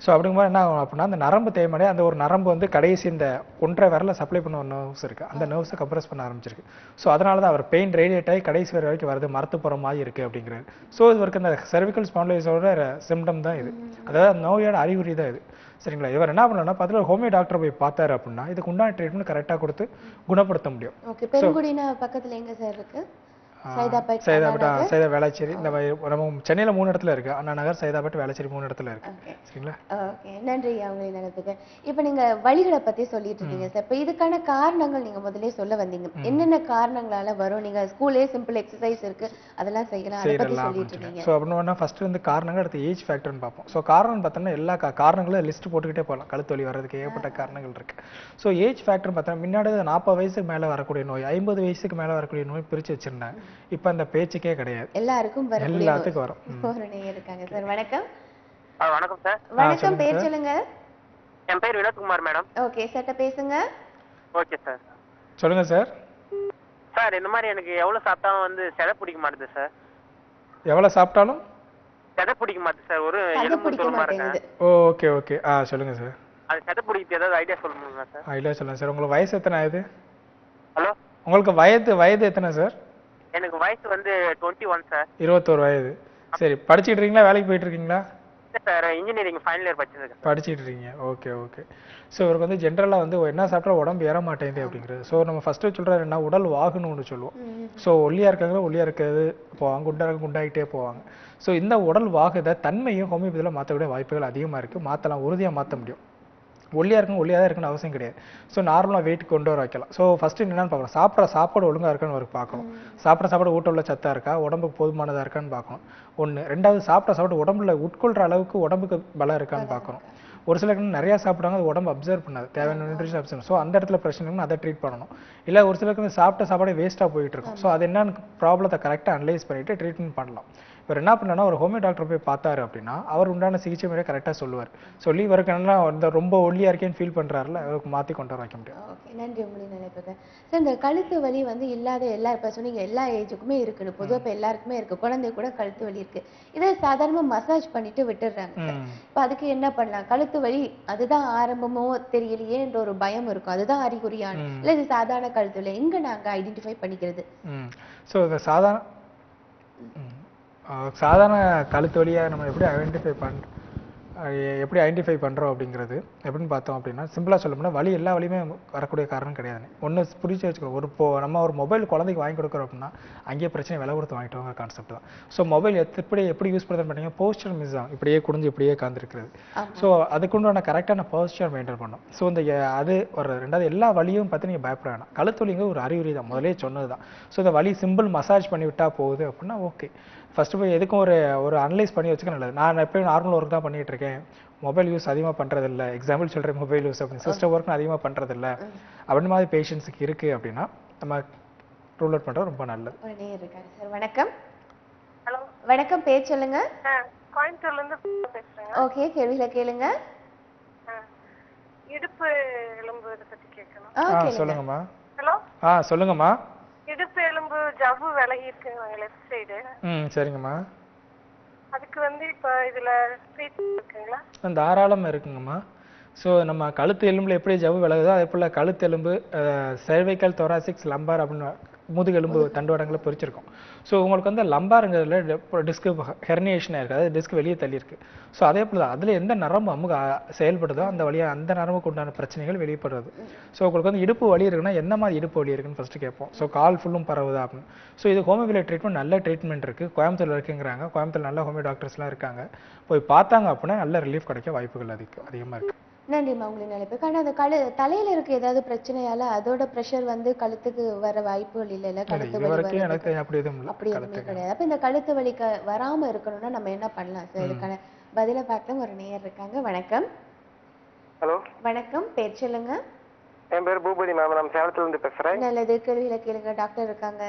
ஸோ அப்படிங்கும்போது என்ன ஆகும் அப்படின்னா, அந்த நரம்பு தேய்மானே அந்த ஒரு நரம்பு வந்து கடைசி இந்த 1.5 விரல சப்ளை பண்ண ஒரு நர்வ்ஸ் இருக்குது, அந்த நர்வ்ஸை கம்ப்ரஸ் பண்ண ஆரம்பிச்சிருக்கு. ஸோ அதனால தான் அவர் பெயின் ரேடியேட் ஆகி கடைசி வரை வரைக்கும் வருது, மரத்து போகிற மாதிரி இருக்குது அப்படிங்கிறது. ஸோ இது வரைக்கும் இந்த செர்விக்கல் ஸ்பாண்டிலைட்டிஸோட சிம்டம் தான் இது, அதாவது நோயோட அறிகுறி தான் இது. சரிங்களா. இவர் என்ன பண்ணலன்னா பக்கத்தில் ஹோமியோ டாக்டர் போய் பார்த்தாரு அப்படின்னா இதுக்கு உண்டான ட்ரீட்மெண்ட் கரெக்டாக கொடுத்து குணப்படுத்த முடியும். ஓகே. பெருங்குடினா பக்கத்தில் எங்க சார் இருக்கு? சைதாப்பேட், சைதா, வேளச்சேரி. இந்த நம்ம சென்னையில 3 இடத்துல இருக்கு. அண்ணா நகர், சைதாப்பேட், வேளச்சேரி 3 இடத்துல இருக்கு. சரிங்களா. ஓகே, நன்றி அவங்களை நடத்துக்கு. இப்போ நீங்க வலிகளை பத்தி சொல்லிட்டு இருக்கீங்க சார். இப்போ இதுக்கான காரணங்கள் நீங்க முதல்ல சொல்ல வந்தீங்க. என்னென்ன காரணங்களால வரும்? நீங்க ஸ்கூல்லே சிம்பிள் எக்ஸசைஸ் இருக்கு, அதெல்லாம் செய்யலாம், அதை பத்தி சொல்லிட்டு இருக்கீங்க. ஸோ அப்படின்னா ஃபர்ஸ்ட் வந்து காரணங்கள், அடுத்து ஏஜ் ஃபேக்டர்னு பார்ப்போம். ஸோ காரணம் பார்த்தோம்னா எல்லா காரணங்களும் லிஸ்ட் போட்டுக்கிட்டே போகலாம். கழுத்து வலி வர்றதுக்கு ஏகப்பட்ட காரணங்கள் இருக்கு. ஸோ ஏஜ் ஃபேக்டர் பார்த்தோம்னா முன்னாடி 40 வயசுக்கு மேலே வரக்கூடிய நோய், 50 வயசுக்கு மேலே வரக்கூடிய நோய் பிரிச்சு வச்சிருந்தேன். இப்போ அந்த பேச்சுக்கே கிடையாது, எல்லாருக்கும் எல்லாத்துக்கும் வரும். ஒரு நேயர் இருக்காங்க சார். வணக்கம். வணக்கம் சார். வணக்கம், பேர் சொல்லுங்க. என் பேர் வினோத்குமார் மேடம். ஓகே, சட்ட பேசுங்க. Okay sir. சொல்லுங்க சார். சார், இந்த மாதிரி எனக்கு எவ்வளவு சாப்பிட்டாலும் வந்து செதை பிடிக்க மாட்டேது சார். எவ்வளவு சாப்பிட்டாலும் செதை பிடிக்க மாட்டேது சார். ஒரு எலும்பு தோலுமா இருக்கு. Okay okay. சொல்லுங்க சார். அது செதை பிடிக்கிறது ஏதாவது ஐடியா சொல்ல முடியுமா சார்? ஐடியா சொல்லுங்க சார். உங்களுக்கு வயசு எத்தனை ஆகுது? ஹலோ, உங்களுக்கு வயது எத்தனை சார்? எனக்கு வயசு வந்து 21 சார். 21 வயது. சரி, படிச்சுட்டு இருக்கீங்களா, வேலைக்கு போயிட்டு இருக்கீங்களா? சார், இன்ஜினியரிங் ஃபைனல் இயர் படிச்சுட்டு இருக்கீங்க. Okay okay. ஸோ இவருக்கு வந்து ஜென்ரலாக வந்து என்ன சாப்பிட்டா உடம்பு ஏற மாட்டேங்குது அப்படிங்கிறது. ஸோ நம்ம ஃபர்ஸ்ட்டு சொல்கிறது என்ன, உடல் வாகுன்னு ஒன்று சொல்லுவோம். ஸோ ஒல்லியாக இருக்காங்களோ ஒல்லியாக இருக்கிறது போவாங்க, குண்டாகிட்டே போவாங்க. ஸோ இந்த உடல் வாகுதை தன்மையும் ஹோமியோபதியில் மாற்றக்கூடிய வாய்ப்புகள் அதிகமாக இருக்குது. மாற்றலாம், உறுதியாக மாற்ற முடியும். ஒல்லியாக இருக்கும், ஒல்லியாக தான் இருக்குன்னு அவசியம் கிடையாது. ஸோ நார்மலாக வெயிட் கொண்டு வர வைக்கலாம். ஸோ ஃபஸ்ட்டு என்னென்னு பார்க்கணும், சாப்பாடு ஒழுங்காக இருக்கான்னு ஒரு பார்க்கணும். சாப்பாடு ஊட்ட உள்ள சத்தாக இருக்கா, உடம்புக்கு போதுமானதாக இருக்கான்னு பார்க்கணும். 1. 2வது சாப்பாடு உடம்புல உட்கொள்கிற அளவுக்கு உடம்புக்கு பலம் இருக்கான்னு பார்க்கணும். ஒரு சிலருக்கு நிறையா சாப்பிடுவாங்க, அது உடம்பு அப்சர்வ் பண்ணாது, தேவையான நியூட்ரிஷன் அப்சர்வ். ஸோ அந்த இடத்துல பிரச்சனை இருக்குன்னு அதை ட்ரீட் பண்ணணும். இல்லை ஒரு சிலருக்கு சாப்பிட்ட சாப்பாடு வேஸ்ட்டாக போயிட்டு இருக்கும். ஸோ அது என்னன்னு ப்ராப்ளத்தை கரெக்டாக அனலைஸ் பண்ணிட்டு ட்ரீட்மெண்ட் பண்ணலாம். இவர் என்ன பண்ணனா ஒரு ஹோமியோ டாக்டர் போய் பார்த்தாரு அப்படின்னா அவர் உண்டான சிகிச்சை முறையை கரெக்டாக சொல்லுவார். சொல்லி இவருக்கு என்ன இந்த ரொம்ப ஒல்லியா இருக்கேன்னு ஃபீல் பண்றாருல அவருக்கு மாற்றி கொண்டு வர வைக்க முடியும். ஓகே, நன்றி உங்களின் நினைப்புக்கு. ஸோ இந்த கழுத்து வலி வந்து இல்லாத இப்போ சொன்னீங்க எல்லா ஏஜுக்குமே இருக்குன்னு, பொதுவாக இப்போ எல்லாருக்குமே இருக்கு, குழந்தை கூட கழுத்து வலி இருக்கு. இதை சாதாரணமாக மசாஜ் பண்ணிட்டு விட்டுடுறாங்க. இப்போ அதுக்கு என்ன பண்ணலாம்? கழுத்து வலி அதுதான் ஆரம்பமோ தெரியலையேன்ற ஒரு பயம் இருக்கும், அதுதான் அறிகுறியான இல்லை இது சாதாரண கழுத்து வலி, எங்க நாங்க ஐடென்டிஃபை பண்ணிக்கிறது? ஸோ இந்த சாதாரண கழுத்து வலியை நம்ம எப்படி ஐடென்டிஃபை பண்ணுறோம் அப்படிங்கிறது எப்படின்னு பார்த்தோம் அப்படின்னா, சிம்பிளாக சொல்லணும்னா வலி எல்லா வலியுமே வரக்கூடிய காரணம் கிடையாது. ஒன்று புரிச்சு வச்சுக்கணும். நம்ம ஒரு மொபைல் குழந்தைக்கு வாங்கி கொடுக்குறோம் அப்படின்னா அங்கேயே பிரச்சனை விலை கொடுத்து வாங்கிட்டு கான்செப்ட் தான். ஸோ மொபைல் எப்படி யூஸ் பண்ணுறது பார்த்தீங்கன்னா போஸ்டர் மிஸ் ஆகும், இப்படியே குடிஞ்சு இப்படியே காந்திருக்கிறது. ஸோ அதுக்குண்டான கரெக்டான போஸ்டர் மெயின்டைன் பண்ணணும். ஸோ இந்த அது ஒரு ரெண்டாவது எல்லா வலியும் பார்த்து நீங்கள் பயப்பட வேணாம். கழுத்து வலிங்க ஒரு அறிகுறி தான், முதலே சொன்னது தான். ஸோ இந்த வலி சிம்பிள் மசாஜ் பண்ணி விட்டா போகுது அப்படின்னா ஓகே. ஃபர்ஸ்ட் போய் எதுக்கும் ஒரு அனலைஸ் பண்ணி வச்சுக்க நல்லது. நான் எப்பயும் நார்மல் ஒர்க் தான் பண்ணிட்டு இருக்கேன், மொபைல் யூஸ் அதிகமாக பண்ணுறதில்ல, எக்ஸாம்பிள் சொல்கிறேன், மொபைல் யூஸ் அப்படின்னு சிஸ்டம் ஒர்க் அதிகமாக பண்ணுறதில்ல அப்படின்னு மாதிரி பேஷண்ட்ஸுக்கு இருக்கு அப்படின்னா நம்ம ரூல் அவுட் பண்ணுறது ரொம்ப நல்லது. சார் வணக்கம். ஹலோ வணக்கம், பேர் சொல்லுங்க. கோயம்புத்தூர்லேருந்து பேசுகிறேங்க. ஓகே, கேள்வியில கேளுங்க. இடுப்பு எலும்பு இதை பற்றி கேட்கணும். சொல்லுங்கம்மா. ஹலோ சொல்லுங்கம்மா. இடுப்பு எலும்பு ஜவ்வு விலகி இருக்குங்க லெஃப்ட் சைடு. சரிங்கம்மா. அதுக்கு வந்து இப்போ இதில் ட்ரீட்மெண்ட் இருக்குங்களா? தாராளமாக இருக்குங்கம்மா. ஸோ நம்ம கழுத்து எலும்புல எப்படி ஜவ்வு விலகுதோ அதே போல் கழுத்து எலும்பு செர்வைக்கல் தொராசிக்ஸ் லம்பார் அப்படின்னு முதுகெலும்பு தண்டுவடங்களை பிரிச்சிருக்கும். ஸோ உங்களுக்கு வந்து லம்பாருங்கிறதுல டிஸ்க் ஹெர்னியேஷன் இருக்குது, அதாவது டிஸ்க் வெளியே தள்ளி இருக்கு. ஸோ அதே போல் தான் அதில் எந்த நரம்பு அமுக செயல்படுதோ அந்த வழியாக அந்த நரம்புக்கு உண்டான பிரச்சனைகள் வெளிப்படுறது. ஸோ உங்களுக்கு வந்து இடுப்பு வலி இருக்குன்னா என்ன மாதிரி இடுப்பு வலி இருக்குன்னு ஃபஸ்ட்டு கேட்போம். ஸோ கால் ஃபுல்லும் பரவுதா அப்படின்னு. ஸோ இது ஹோமியோபதி ட்ரீட்மெண்ட் நல்ல ட்ரீட்மெண்ட் இருக்குது, கோயம்புத்தூர்ல இருக்குங்கிறாங்க. கோயம்புத்தூர் நல்ல ஹோமியோ டாக்டர்ஸ்லாம் இருக்காங்க, போய் பார்த்தாங்க அப்படின்னா நல்ல ரிலீஃப் கிடைக்க வாய்ப்புகள் அதிகமாக இருக்குது. நன்றிம்மா உங்களின் நினைப்பு. ஆனால் அந்த தலையில இருக்க ஏதாவது பிரச்சனையால அதோட ப்ரெஷர் வந்து கழுத்துக்கு வர வாய்ப்புகள் இல்லைல்ல? கழுத்து வலி அப்படி எதுவுமே கிடையாது. அப்ப இந்த கழுத்து வலி வராம இருக்கணும்னா நம்ம என்ன பண்ணலாம் சார்? இதுக்கான பதில பார்க்கலாம். ஒரு நேயர் இருக்காங்க. வணக்கம். ஹலோ வணக்கம், பேர் சொல்லுங்க. என் பேர் பூபதி மேம், நான் சேலத்துல இருந்து பேசுறேன். நல்லது, கேள்வியில கேளுங்க, டாக்டர் இருக்காங்க.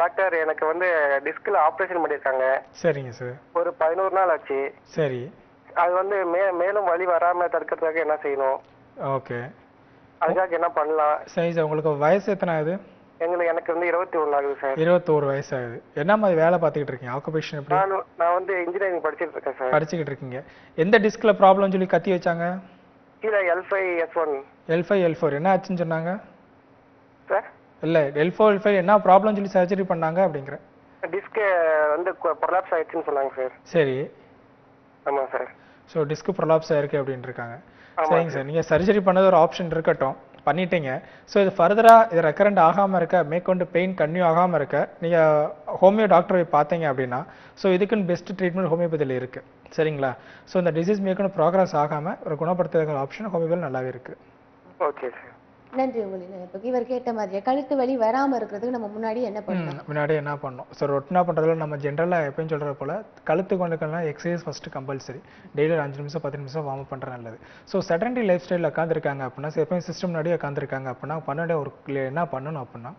டாக்டர், எனக்கு வந்து டிஸ்க்ல ஆபரேஷன் பண்ணிருக்காங்க. சரிங்க சார். ஒரு 11 நாள் ஆச்சு. சரி. அது வந்து மேலும் வலி வராம தடுக்கிறதுக்காக என்ன செய்யணும்? ஓகே. அதுக்காக என்ன பண்ணலாம்? சரி சார், உங்களுக்கு வயசு எத்தனை ஆகுது? எனக்கு வந்து 21 ஆகுது சார். 21 வயசு ஆகுது. என்ன மாதிரி வேலை பார்த்துக்கிட்டு இருக்கீங்க? ஆக்குபேஷன் எப்படி? நான் வந்து இன்ஜினியரிங் படிச்சிட்டு இருக்கேன் சார். படிச்சுக்கிட்டு இருக்கீங்க. எந்த டிஸ்க்ல ப்ராப்ளம் சொல்லி கத்தி வச்சாங்க? கீழ L5 S1. L5 L4 என்ன ஆச்சுன்னு சொன்னாங்க சார்? இல்ல L4 L5 என்ன ப்ராப்ளம் சொல்லி சர்ஜரி பண்ணாங்க அப்படிங்கற. டிஸ்க் வந்து ப்ரொலாப்ஸ் ஆயிடுச்சுன்னு சொன்னாங்க சார். சரி. ஆமா சார். ஸோ டிஸ்க் ப்ரொலாப்ஸ் ஆயிருக்கு அப்படின்னு இருக்காங்க. சரிங்க சார், நீங்கள் சர்ஜரி பண்ணது ஒரு ஆப்ஷன் இருக்கட்டும், பண்ணிட்டீங்க. ஸோ இது ஃபர்தராக இது ரெக்கரண்ட் ஆகாமல் இருக்க, மேற்கொண்டு பெயின் கன்டினியூ ஆகாமல் இருக்க நீங்கள் ஹோமியோ டாக்டரை பார்த்தீங்க அப்படின்னா ஸோ இதுக்குன்னு பெஸ்ட் ட்ரீட்மெண்ட் ஹோமியோபதியில் இருக்குது. சரிங்களா? ஸோ இந்த டிசீஸ் மேற்கொண்டு ப்ராக்ரஸ் ஆகாமல் ஒரு குணப்படுத்துகிற ஆப்ஷன் ஹோமியோபதியில் நல்லாவே இருக்குது. Okay sir. நன்றி உங்களின் நினைப்புக்கு. இவர் கேட்ட மாதிரியே கழுத்து வலி வராமல் இருக்கிறதுக்கு நம்ம முன்னாடி என்ன பண்ணணும்? முன்னாடி என்ன பண்ணணும்? ஸோ ரொட்டினா பண்ணுறதுல நம்ம ஜென்ரலாக எப்பயும் சொல்கிற போல் கழுத்து கொண்டுக்கலாம் எக்ஸசைஸ் ஃபஸ்ட்டு கம்பல்சரி. டெய்லி 5 நிமிஷம் 10 நிமிஷம் வார்ம் அப் பண்ணுறது நல்லது. ஸோ செடன்டரி லைஃப் ஸ்டைலில் உட்காந்துருக்காங்க அப்படின்னா, எப்பயும் சிஸ்டம் முன்னாடியே உட்காந்துருக்காங்க அப்படின்னா பண்ண ஒரு என்ன பண்ணணும் அப்படின்னா,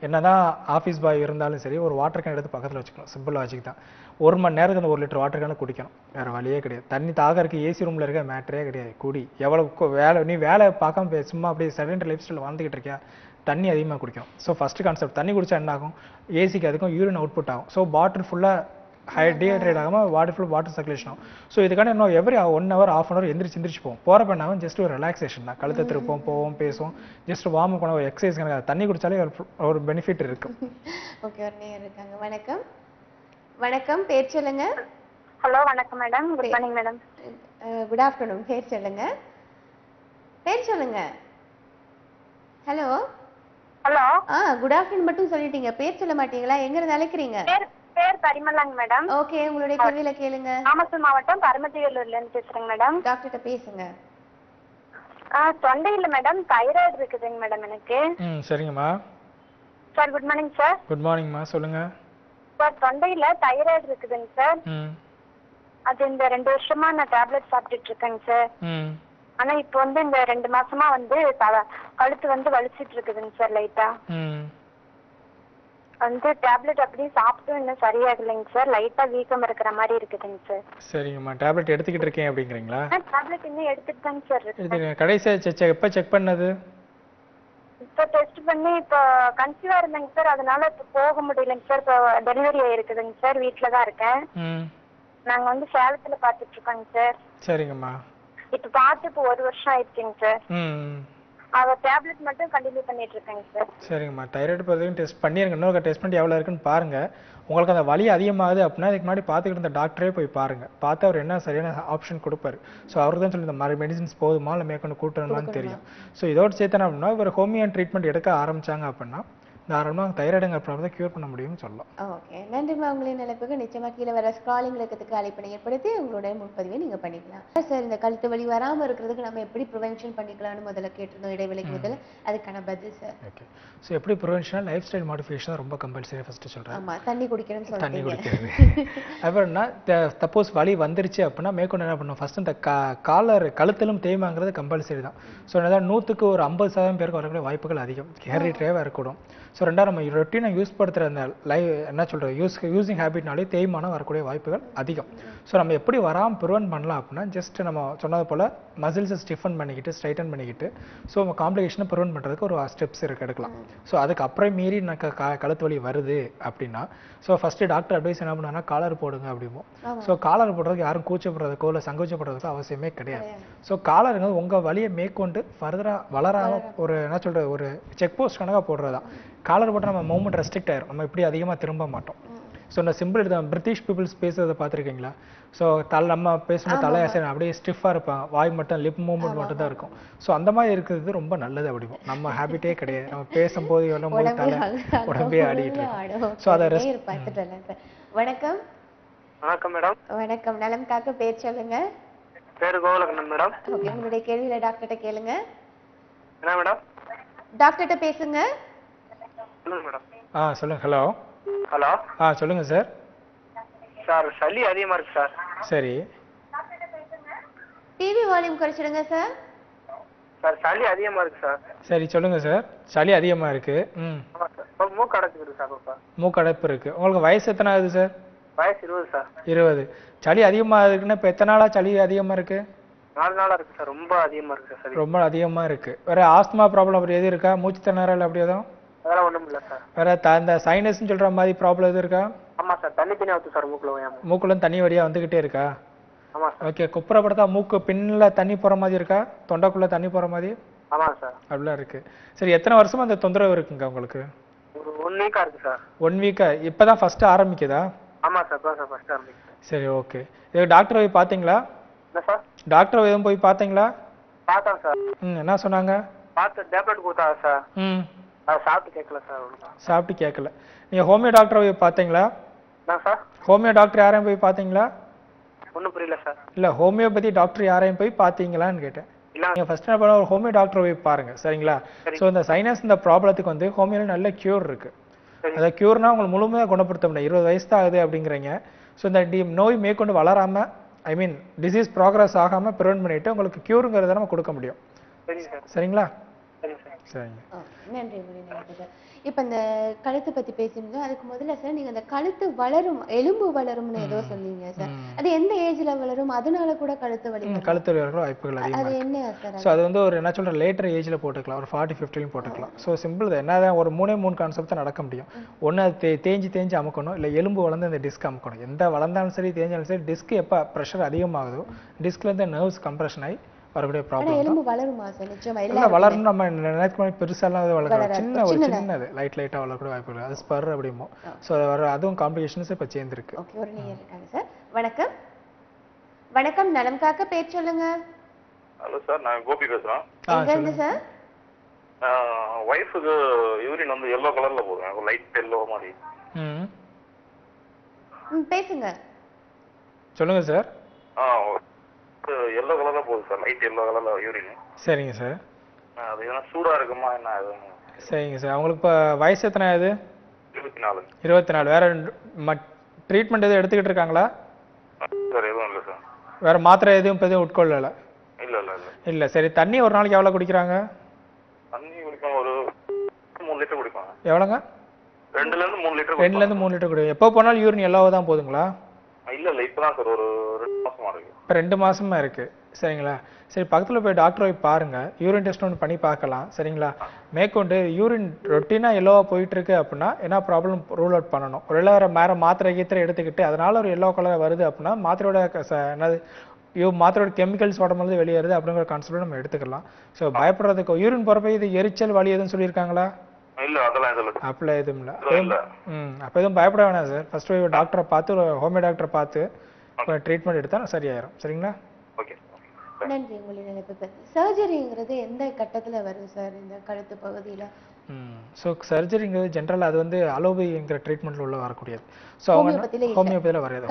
என்னதான் ஆஃபீஸ் பாய் இருந்தாலும் சரி ஒரு வாட்டர் கேன் எடுத்து பக்கத்தில் வச்சுக்கணும். சிம்பிள் லாஜிக் தான். 1 மணி நேரத்துக்கு அந்த 1 லிட்டர் வாட்டர் கேனை குடிக்கணும், வேறு வழியே கிடையாது. தண்ணி தாகருக்கு ஏசி ரூமில் இருக்க மேட்டரே கிடையாது. குடி எவ்வளோ வேலை நீ வேலை பார்க்காம சும்மா அப்படியே செடன்டரி லைஃப் ஸ்டைல் வாழ்ந்துக்கிட்டு இருக்கியா, தண்ணி அதிகமாக குடிக்கணும். ஸோ ஃபஸ்ட்டு கான்செப்ட், தண்ணி குடிச்சா என்ன ஆகும்? ஏசிக்கு அதுக்கும் யூரின் அவுட்புட் ஆகும். ஸோ பாட்டில் ஃபுல்லாக டீஹைட்ரேட் ஆகாமல் வாட்டர் ஃபுல் வாட்டர் சர்க்குலேஷன் ஆகும். ஸோ இதுக்கான இன்னும் எவ்ரி 1 hour 1/2 hour எந்திரிச்சு போவோம். போகிறப்ப என்ன ஜஸ்ட் ஒரு ரிலாக்ஸேஷன் தான். கழுத்தை திருப்போம், போவோம், பேசுவோம், ஜஸ்ட் வார்ம் பண்ண ஒரு எக்ஸசைஸ் கணக்காக. தண்ணி குடிச்சாலே ஒரு பெனிஃபிட் இருக்கும். ஓகே, ஒரு நேயர் இருக்காங்க. வணக்கம். வணக்கம், பேர் சொல்லுங்க. ஹலோ வணக்கம் madam. Good morning madam. Good afternoon. பேர் சொல்லுங்க. பேர் சொல்லுங்க. ஹலோ. ஹலோ. குட் ஆஃப்டர்நூன் மட்டும் சொல்லிட்டீங்க, பேர் சொல்ல மாட்டீங்களா? எங்க இருந்து அழைக்கிறீங்க? பேர் பரிமளாங்க மேடம். ஓகே, உங்களுடைய கேள்வியில கேளுங்க. நாமக்கல் மாவட்டம் பரமத்திவேலூர்ல இருந்து பேசுறேங்க மேடம். டாக்டர்கிட்ட பேசுங்க. தொண்டையில மேடம் தைராய்டு இருக்குதுங்க மேடம் எனக்கு. சரிங்கம்மா. Sir good morning sir. Good மார்னிங்மா, சொல்லுங்க சார். தொண்டையில தைராய்டு இருக்குதுங்க சார். அது இந்த 2 வருஷமா நான் டேப்லெட் சாப்பிட்டுட்டு இருக்கேங்க சார். ஆனா இப்போ வந்து இந்த 2 மாசமா வந்து கழுத்து வந்து வலிச்சிட்டு இருக்குதுங்க சார் லைட்டா. வந்து டேப்லெட் அப்படியே சாப்பிட்டும் இன்னும் சரியாகலைங்க சார். லைட்டா வீக்கம் இருக்கிற மாதிரி இருக்குதுங்க சார். சரிங்கம்மா, டேப்லெட் எடுத்துக்கிட்டு இருக்கேன் அப்படிங்கிறீங்களா? டேப்லெட் இன்னும் எடுத்துட்டு தாங்க சார் இருக்கேன். கடைசியா எப்போ செக் பண்ணது? இப்போ டெஸ்ட் பண்ணி இப்போ கன்சீவா இருந்தேங்க சார். அதனால இப்போ போக முடியலைங்க சார். இப்போ டெலிவரி ஆயிருக்குதுங்க சார். வீட்டில தான் இருக்கேன். நாங்க வந்து சேலத்துல பாத்துட்டு இருக்கோங்க சார். சரிங்கம்மா. இப்போ பார்த்து இப்போ 1 வருஷம் ஆயிடுச்சுங்க சார். அவ டேப்லெட் மட்டும் கண்டினியூ பண்ணிட்டு இருக்கேங்க சார். சரிங்கம்மா, தைராய்டு பொறுத்தவரைக்கும் டெஸ்ட் பண்ணிருங்க. இன்னொரு டெஸ்ட் பண்ணி எவ்வளோ இருக்குன்னு பாருங்க. உங்களுக்கு அந்த வலி அதிகமாகுது அப்படின்னா இதுக்கு முன்னாடி பார்த்துக்கிட்டு இருந்த டாக்டரே போய் பாருங்க. பார்த்து அவர் என்ன சரியான ஆப்ஷன் கொடுப்பாரு. ஸோ அவருக்கு தான் சொல்லி இந்த மாதிரி மெடிசின்ஸ் போதுமா இல்லை மேற்கொண்டு கூட்டணும்னு தெரியும். ஸோ இதோடு சேர்த்தன அப்படின்னா இவர் ஹோமியோ ட்ரீட்மெண்ட் எடுக்க ஆரம்பிச்சாங்க அப்படின்னா தாராளமாக தைராய்டுங்கிற ப்ராப்ளத்தை க்யூர் பண்ண முடியும்னு சொல்லலாம். ஓகே, நன்றிமா. உங்களின் நிலைப்புக்கு நிச்சயமாக கீழே வர ஸ்க்ராலிங் இலக்கத்துக்கு அழைப்பினை ஏற்படுத்தி உங்களுடைய முன்பதிவை நீங்கள் பண்ணிக்கலாம். சார், இந்த கழுத்து வலி வராமல் இருக்கிறதுக்கு நம்ம எப்படி ப்ரிவென்ஷன் பண்ணிக்கலாம்னு முதல்ல கேட்டிருந்தோம் இடைவெளிக்கு முதல்ல. அதுக்கான பதில் சார். ஓகே, ஸோ எப்படி ப்ரிவென்ஷனாக லைஃப் ஸ்டைல் மாடிஃபிகேஷன் ரொம்ப கம்பல்சரி. ஃபஸ்ட்டு சொல்கிறேன். ஆமாம், தண்ணி குடிக்கணும்னு சொல்லுங்கள். தண்ணி குடிக்கிறது. அப்புறம்னா சப்போஸ் வலி வந்துருச்சு அப்படின்னா மேற்கொண்டு என்ன பண்ணுவோம்? ஃபஸ்ட்டு இந்த கழுத்திலும் தேய்மாங்கிறது கம்பல்சரி தான். ஸோ என்னதான் 100க்கு ஒரு 50% பேருக்கு வரக்கூடிய வாய்ப்புகள் அதிகம். ஹேர் ட்ரேவாக இருக்கக்கூடும். ஸோ ரெண்டாவது நம்ம ரொட்டீனை யூஸ் படுத்துகிற அந்த என்ன சொல்கிறது யூஸிங் ஹேபிட்னாலே தேய்மானம் வரக்கூடிய வாய்ப்புகள் அதிகம். ஸோ நம்ம எப்படி வராமல் ப்ரிவென்ட் பண்ணலாம் அப்படின்னா ஜஸ்ட் நம்ம சொன்னது போல் மசில்ஸை ஸ்டிஃபன் பண்ணிக்கிட்டு ஸ்ட்ரைட்டன் பண்ணிக்கிட்டு ஸோ நம்ம காம்ப்ளிகேஷனை ப்ரிவென்ட் பண்ணுறதுக்கு ஒரு ஸ்டெப்ஸ் எடுக்கலாம். ஸோ அதுக்கு அப்புறம் மீறி எனக்கு கழுத்து வலி வருது அப்படின்னா ஸோ ஃபஸ்ட்டு டாக்டர் அட்வைஸ் என்ன பண்ணாங்கன்னா காலர் போடுங்க அப்படிமோ. ஸோ காலர் போடுறதுக்கு யாரும் கூச்சப்படுறதுக்கோ இல்லை சங்கோச்சப்படுறதுக்கோ அவசியமே கிடையாது. ஸோ காலருங்க உங்கள் வலியை மேற்கொண்டு ஃபர்தராக வளராமல் ஒரு என்ன சொல்கிறது ஒரு செக் போஸ்ட் கணக்காக போடுறதா. காலர் போட்டால் நம்ம மூவ்மெண்ட் ரெஸ்ட்ரிக்ட் ஆயிரும். நம்ம இப்படி அதிகமாக திரும்ப மாட்டோம். ஸோ இந்த சிம்பிள் இதுதான். பிரிட்டிஷ் பீப்புள்ஸ் பேசுறதை பார்த்துருக்கீங்களா? ஸோ நம்ம பேசும்போது தலையாசை அப்படியே ஸ்டிஃபாக இருப்பாங்க. வாய் மட்டும் லிப் மூவ்மெண்ட் மட்டும் தான் இருக்கும். ஸோ அந்த மாதிரி இருக்கிறது ரொம்ப நல்லது. அப்படிமோ நம்ம ஹேபிட்டே கிடையாது. நம்ம பேசும்போது எவ்வளோ போது தலை உடம்பே ஆடிட்டு இருக்கும். ஸோ அதை வணக்கம். வணக்கம் மேடம். வணக்கம். நலம் காக்க பேர் சொல்லுங்க. பேரு கோவலக்கண்ணன் மேடம். ஓகே, உங்களுடைய கேள்வியில டாக்டர்கிட்ட கேளுங்க. என்ன மேடம்? டாக்டர்கிட்ட பேசுங்க. சொல்லுங்க மேடம். சொல்லுங்க. ஹலோ. ஹலோ. சொல்லுங்க சார். சார் சளி அதிகமா இருக்கு சார். சரி. டிவி வால்யூம் குறைச்சிடுங்க சார். சார் சளி அதிகமா இருக்கு சார். சரி, சொல்லுங்க சார். சளி அதிகமா இருக்கு. மூக்கு அடைப்பு சார். மூக்கு அடைப்பு இருக்கு. உங்களுக்கு வயசு எத்தனை ஆகுது சார்? வயசு 20 சார். 20. சளி அதிகமா இருக்குன்னா இப்போ எத்தனை நாளா சளி அதிகமா இருக்கு? 4 நாளா இருக்கு சார். ரொம்ப அதிகமா இருக்கு சார். ரொம்ப அதிகமா இருக்கு. வேற ஆஸ்துமா ப்ராப்ளம் அப்படி எது இருக்கா? மூச்சு திணறல் அப்படி எதுவும்? அதெல்லாம் ஒண்ணும் இல்ல சார். வேற இந்த சைனஸ்ன்னு சொல்ற மாதிரி ப்ராப்ளம் எது இருக்கா? ஆமா சார். தண்ணி வருது சார் மூக்குல. மூக்குல தண்ணி வழியா வந்துகிட்டே இருக்கா? ஆமா சார். ஓகே, குப்புறப்படுத்தா மூக்கு பின்ல தண்ணி போற மாதிரி இருக்கா? தொண்டைக்குள்ள தண்ணி போற மாதிரி? ஆமா சார். அப்படிலாம் இருக்கு. சரி, எத்தனை வருஷமா அந்த தொந்தரவு இருக்குங்க உங்களுக்கு? ஒரு 1 வீக்கா இருக்கு சார். 1 வீக்கா? இப்பதான் ஃபர்ஸ்ட் ஆரம்பிக்குதா? ஆமா சார். இப்பதான் ஃபர்ஸ்ட் ஆரம்பிக்குது. சரி, ஓகே. இது டாக்டர் போய் பாத்தீங்களா? என்ன சார்? டாக்டர் எதுவும் போய் பாத்தீங்களா? பார்த்தேன் சார். என்ன சொன்னாங்க? பார்த்து டேப்லெட் கொடுத்தாங்க சார். அதை சாப்பிட்டு கேட்கல சார். சாப்பிட்டு கேட்கல. நீங்க ஹோமியோ டாக்டர் போய் பாத்தீங்களா? என்ன சார்? ஹோமியோ டாக்டர் யாரையும் போய் பாத்தீங்களா? ஒன்றும் புரியல சார். இல்ல, ஹோமியோபதி டாக்டர் யாரையும் போய் பாத்தீங்களான்னு கேட்டேன். நீங்க ஃபர்ஸ்ட் என்ன பண்ண ஒரு ஹோமியோ டாக்டர் போய் பாருங்க. சரிங்களா? ஸோ இந்த சைனஸ் இந்த ப்ராப்ளத்துக்கு வந்து ஹோமியோல நல்ல கியூர் இருக்கு. அதை கியூர்னா உங்களுக்கு முழுமையாக குணப்படுத்த முடியும். 20 வயசு தான் ஆகுது அப்படிங்கிறீங்க. ஸோ இந்த நோய் மேற்கொண்டு வளராம டிசீஸ் ப்ராக்ரஸ் ஆகாம ப்ரிவென்ட் பண்ணிட்டு உங்களுக்கு கியூருங்கிறத நம்ம கொடுக்க முடியும். சரிங்களா? சரிங்க. நன்றி. இப்ப இந்த கழுத்து பத்தி பேசியிருந்தோம். அதுக்கு முதல்ல சார் நீங்க இந்த கழுத்து வளரும், எலும்பு வளரும்னு ஏதோ சொன்னீங்க சார். அது எந்த ஏஜ்ல வளரும்? அதனால கூட கழுத்து வலி வளர வாய்ப்புகள் அதிகமா. அது என்ன சார்? ஸோ அது வந்து ஒரு என்ன சொல்ற லேட்டர் ஏஜ்ல போட்டுக்கலாம். ஒரு 40-50 போட்டுக்கலாம். ஸோ சிம்பிள் தான். என்னதான் ஒரு 3 கான்செப்ட் தான் நடக்க முடியும். ஒன்று அது தேஞ்சு அமுக்கணும், இல்லை எலும்பு வளர்ந்து அந்த டிஸ்க் அமுக்கணும். எந்த வளர்ந்தாலும் சரி தேஞ்சாலும் சரி டிஸ்க் எப்போ ப்ரெஷர் அதிகமாகுதோ டிஸ்க்ல இருந்து நர்வ்ஸ் கம்ப்ரெஷன் ஆகி வரக்கூடிய ப்ராப்ளம். எலும்பு வளருமா சார்? நிச்சயமா இல்ல, வளரும். நம்ம நினைக்க பெருசாலாம் வளர்க்கலாம். சின்னது லைட்டா வளரக்கூடிய வாய்ப்பு. அது ஸ்பர் அப்படிமோ. ஸோ அதுவும் காம்ப்ளிகேஷன்ஸ் இப்போ சேர்ந்துருக்கு. ஓகே, ஒரு நீங்க இருக்காங்க சார். வணக்கம். வணக்கம். நலம் காக்க பேர் சொல்லுங்க. ஹலோ சார், நான் கோபி பேசுறேன். எங்க இருந்து சார்? வைஃபுக்கு யூரின் வந்து எல்லோ கலர்ல போகுது. லைட் எல்லோ மாதிரி. பேசுங்க. சொல்லுங்க சார். எல்லோ கலர்ல போகுது சார். லைட் எல்லோ கலர்ல யூரின். சரிங்க சார். அது என்ன சூடா இருக்குமா என்ன? சரிங்க சார். உங்களுக்கு இப்போ வயசு எத்தனை ஆகுது? 24. 24. வேற ட்ரீட்மெண்ட் எதுவும் எடுத்துக்கிட்டு இருக்காங்களா? சார் எதுவும் இல்லை சார். வேற மாத்திரை எதுவும் இப்போ எதுவும் உட்கொள்ளலை? இல்லை இல்லை இல்லை. இல்லை. சரி, தண்ணி ஒரு நாளைக்கு எவ்வளோ குடிக்கிறாங்க? தண்ணி குடிப்பாங்க, ஒரு 3 லிட்டர் குடிப்பாங்க. எவ்வளோங்க? 2லேருந்து 3 லிட்டர். 2லேருந்து 3 லிட்டர் குடிக்கும். எப்போ போனாலும் யூரின் எல்லோவோ தான் போதுங்களா? இல்லை இல்லை, இப்போ தான் சார் ஒரு 2 மாசமா இருக்கு. இப்போ 2 மாசமா இருக்கு. சரிங்களா? சரி, பக்கத்தில் போய் டாக்டரை போய் பாருங்க, யூரின் டெஸ்ட் ஒன்று பண்ணி பார்க்கலாம். சரிங்களா? மேற்கொண்டு யூரின் ரொட்டீனாக எல்லோவா போயிட்டு இருக்கு அப்படின்னா என்ன ப்ராப்ளம் ரூல் அவுட் பண்ணணும். ஒரு வேற மாத்திரை கீத்திரை எடுத்துக்கிட்டு அதனால ஒரு எல்லோ கலர் வருது அப்படின்னா மாத்திரையோட என்னது மாத்திரையோட கெமிக்கல்ஸ் உடம்புல வெளியேறுது அப்படிங்கிற கான்செப்ட் நம்ம எடுத்துக்கலாம். ஸோ பயப்படுறதுக்கு யூரின் போகிறப்ப இது எரிச்சல் வலி எதுவும் சொல்லியிருக்காங்களா? இல்லை அதெல்லாம் இல்லை. அப்படிலாம் எதுவும் இல்லை. அப்போ எதுவும் பயப்பட வேணாம் சார். ஃபர்ஸ்ட் போய் டாக்டரை பார்த்து ஒரு ஹோமியோ டாக்டரை பார்த்து ட்ரீட்மெண்ட் எடுத்தால் சரியாயிரும். சரிங்களா? ஓகே. நன்றி உங்களுடைய நினைப்புக்கு. சர்ஜரிங்கிறது எந்த கட்டத்துல வரும் சார் இந்த கழுத்து பகுதியில? ஸோ சர்ஜரிங்கிறது ஜென்ரலாக அது வந்து அலோபதிங்கிற ட்ரீட்மெண்ட்டில் உள்ள வரக்கூடியது. ஸோ அவங்க ஹோமியோபதியில் வராது.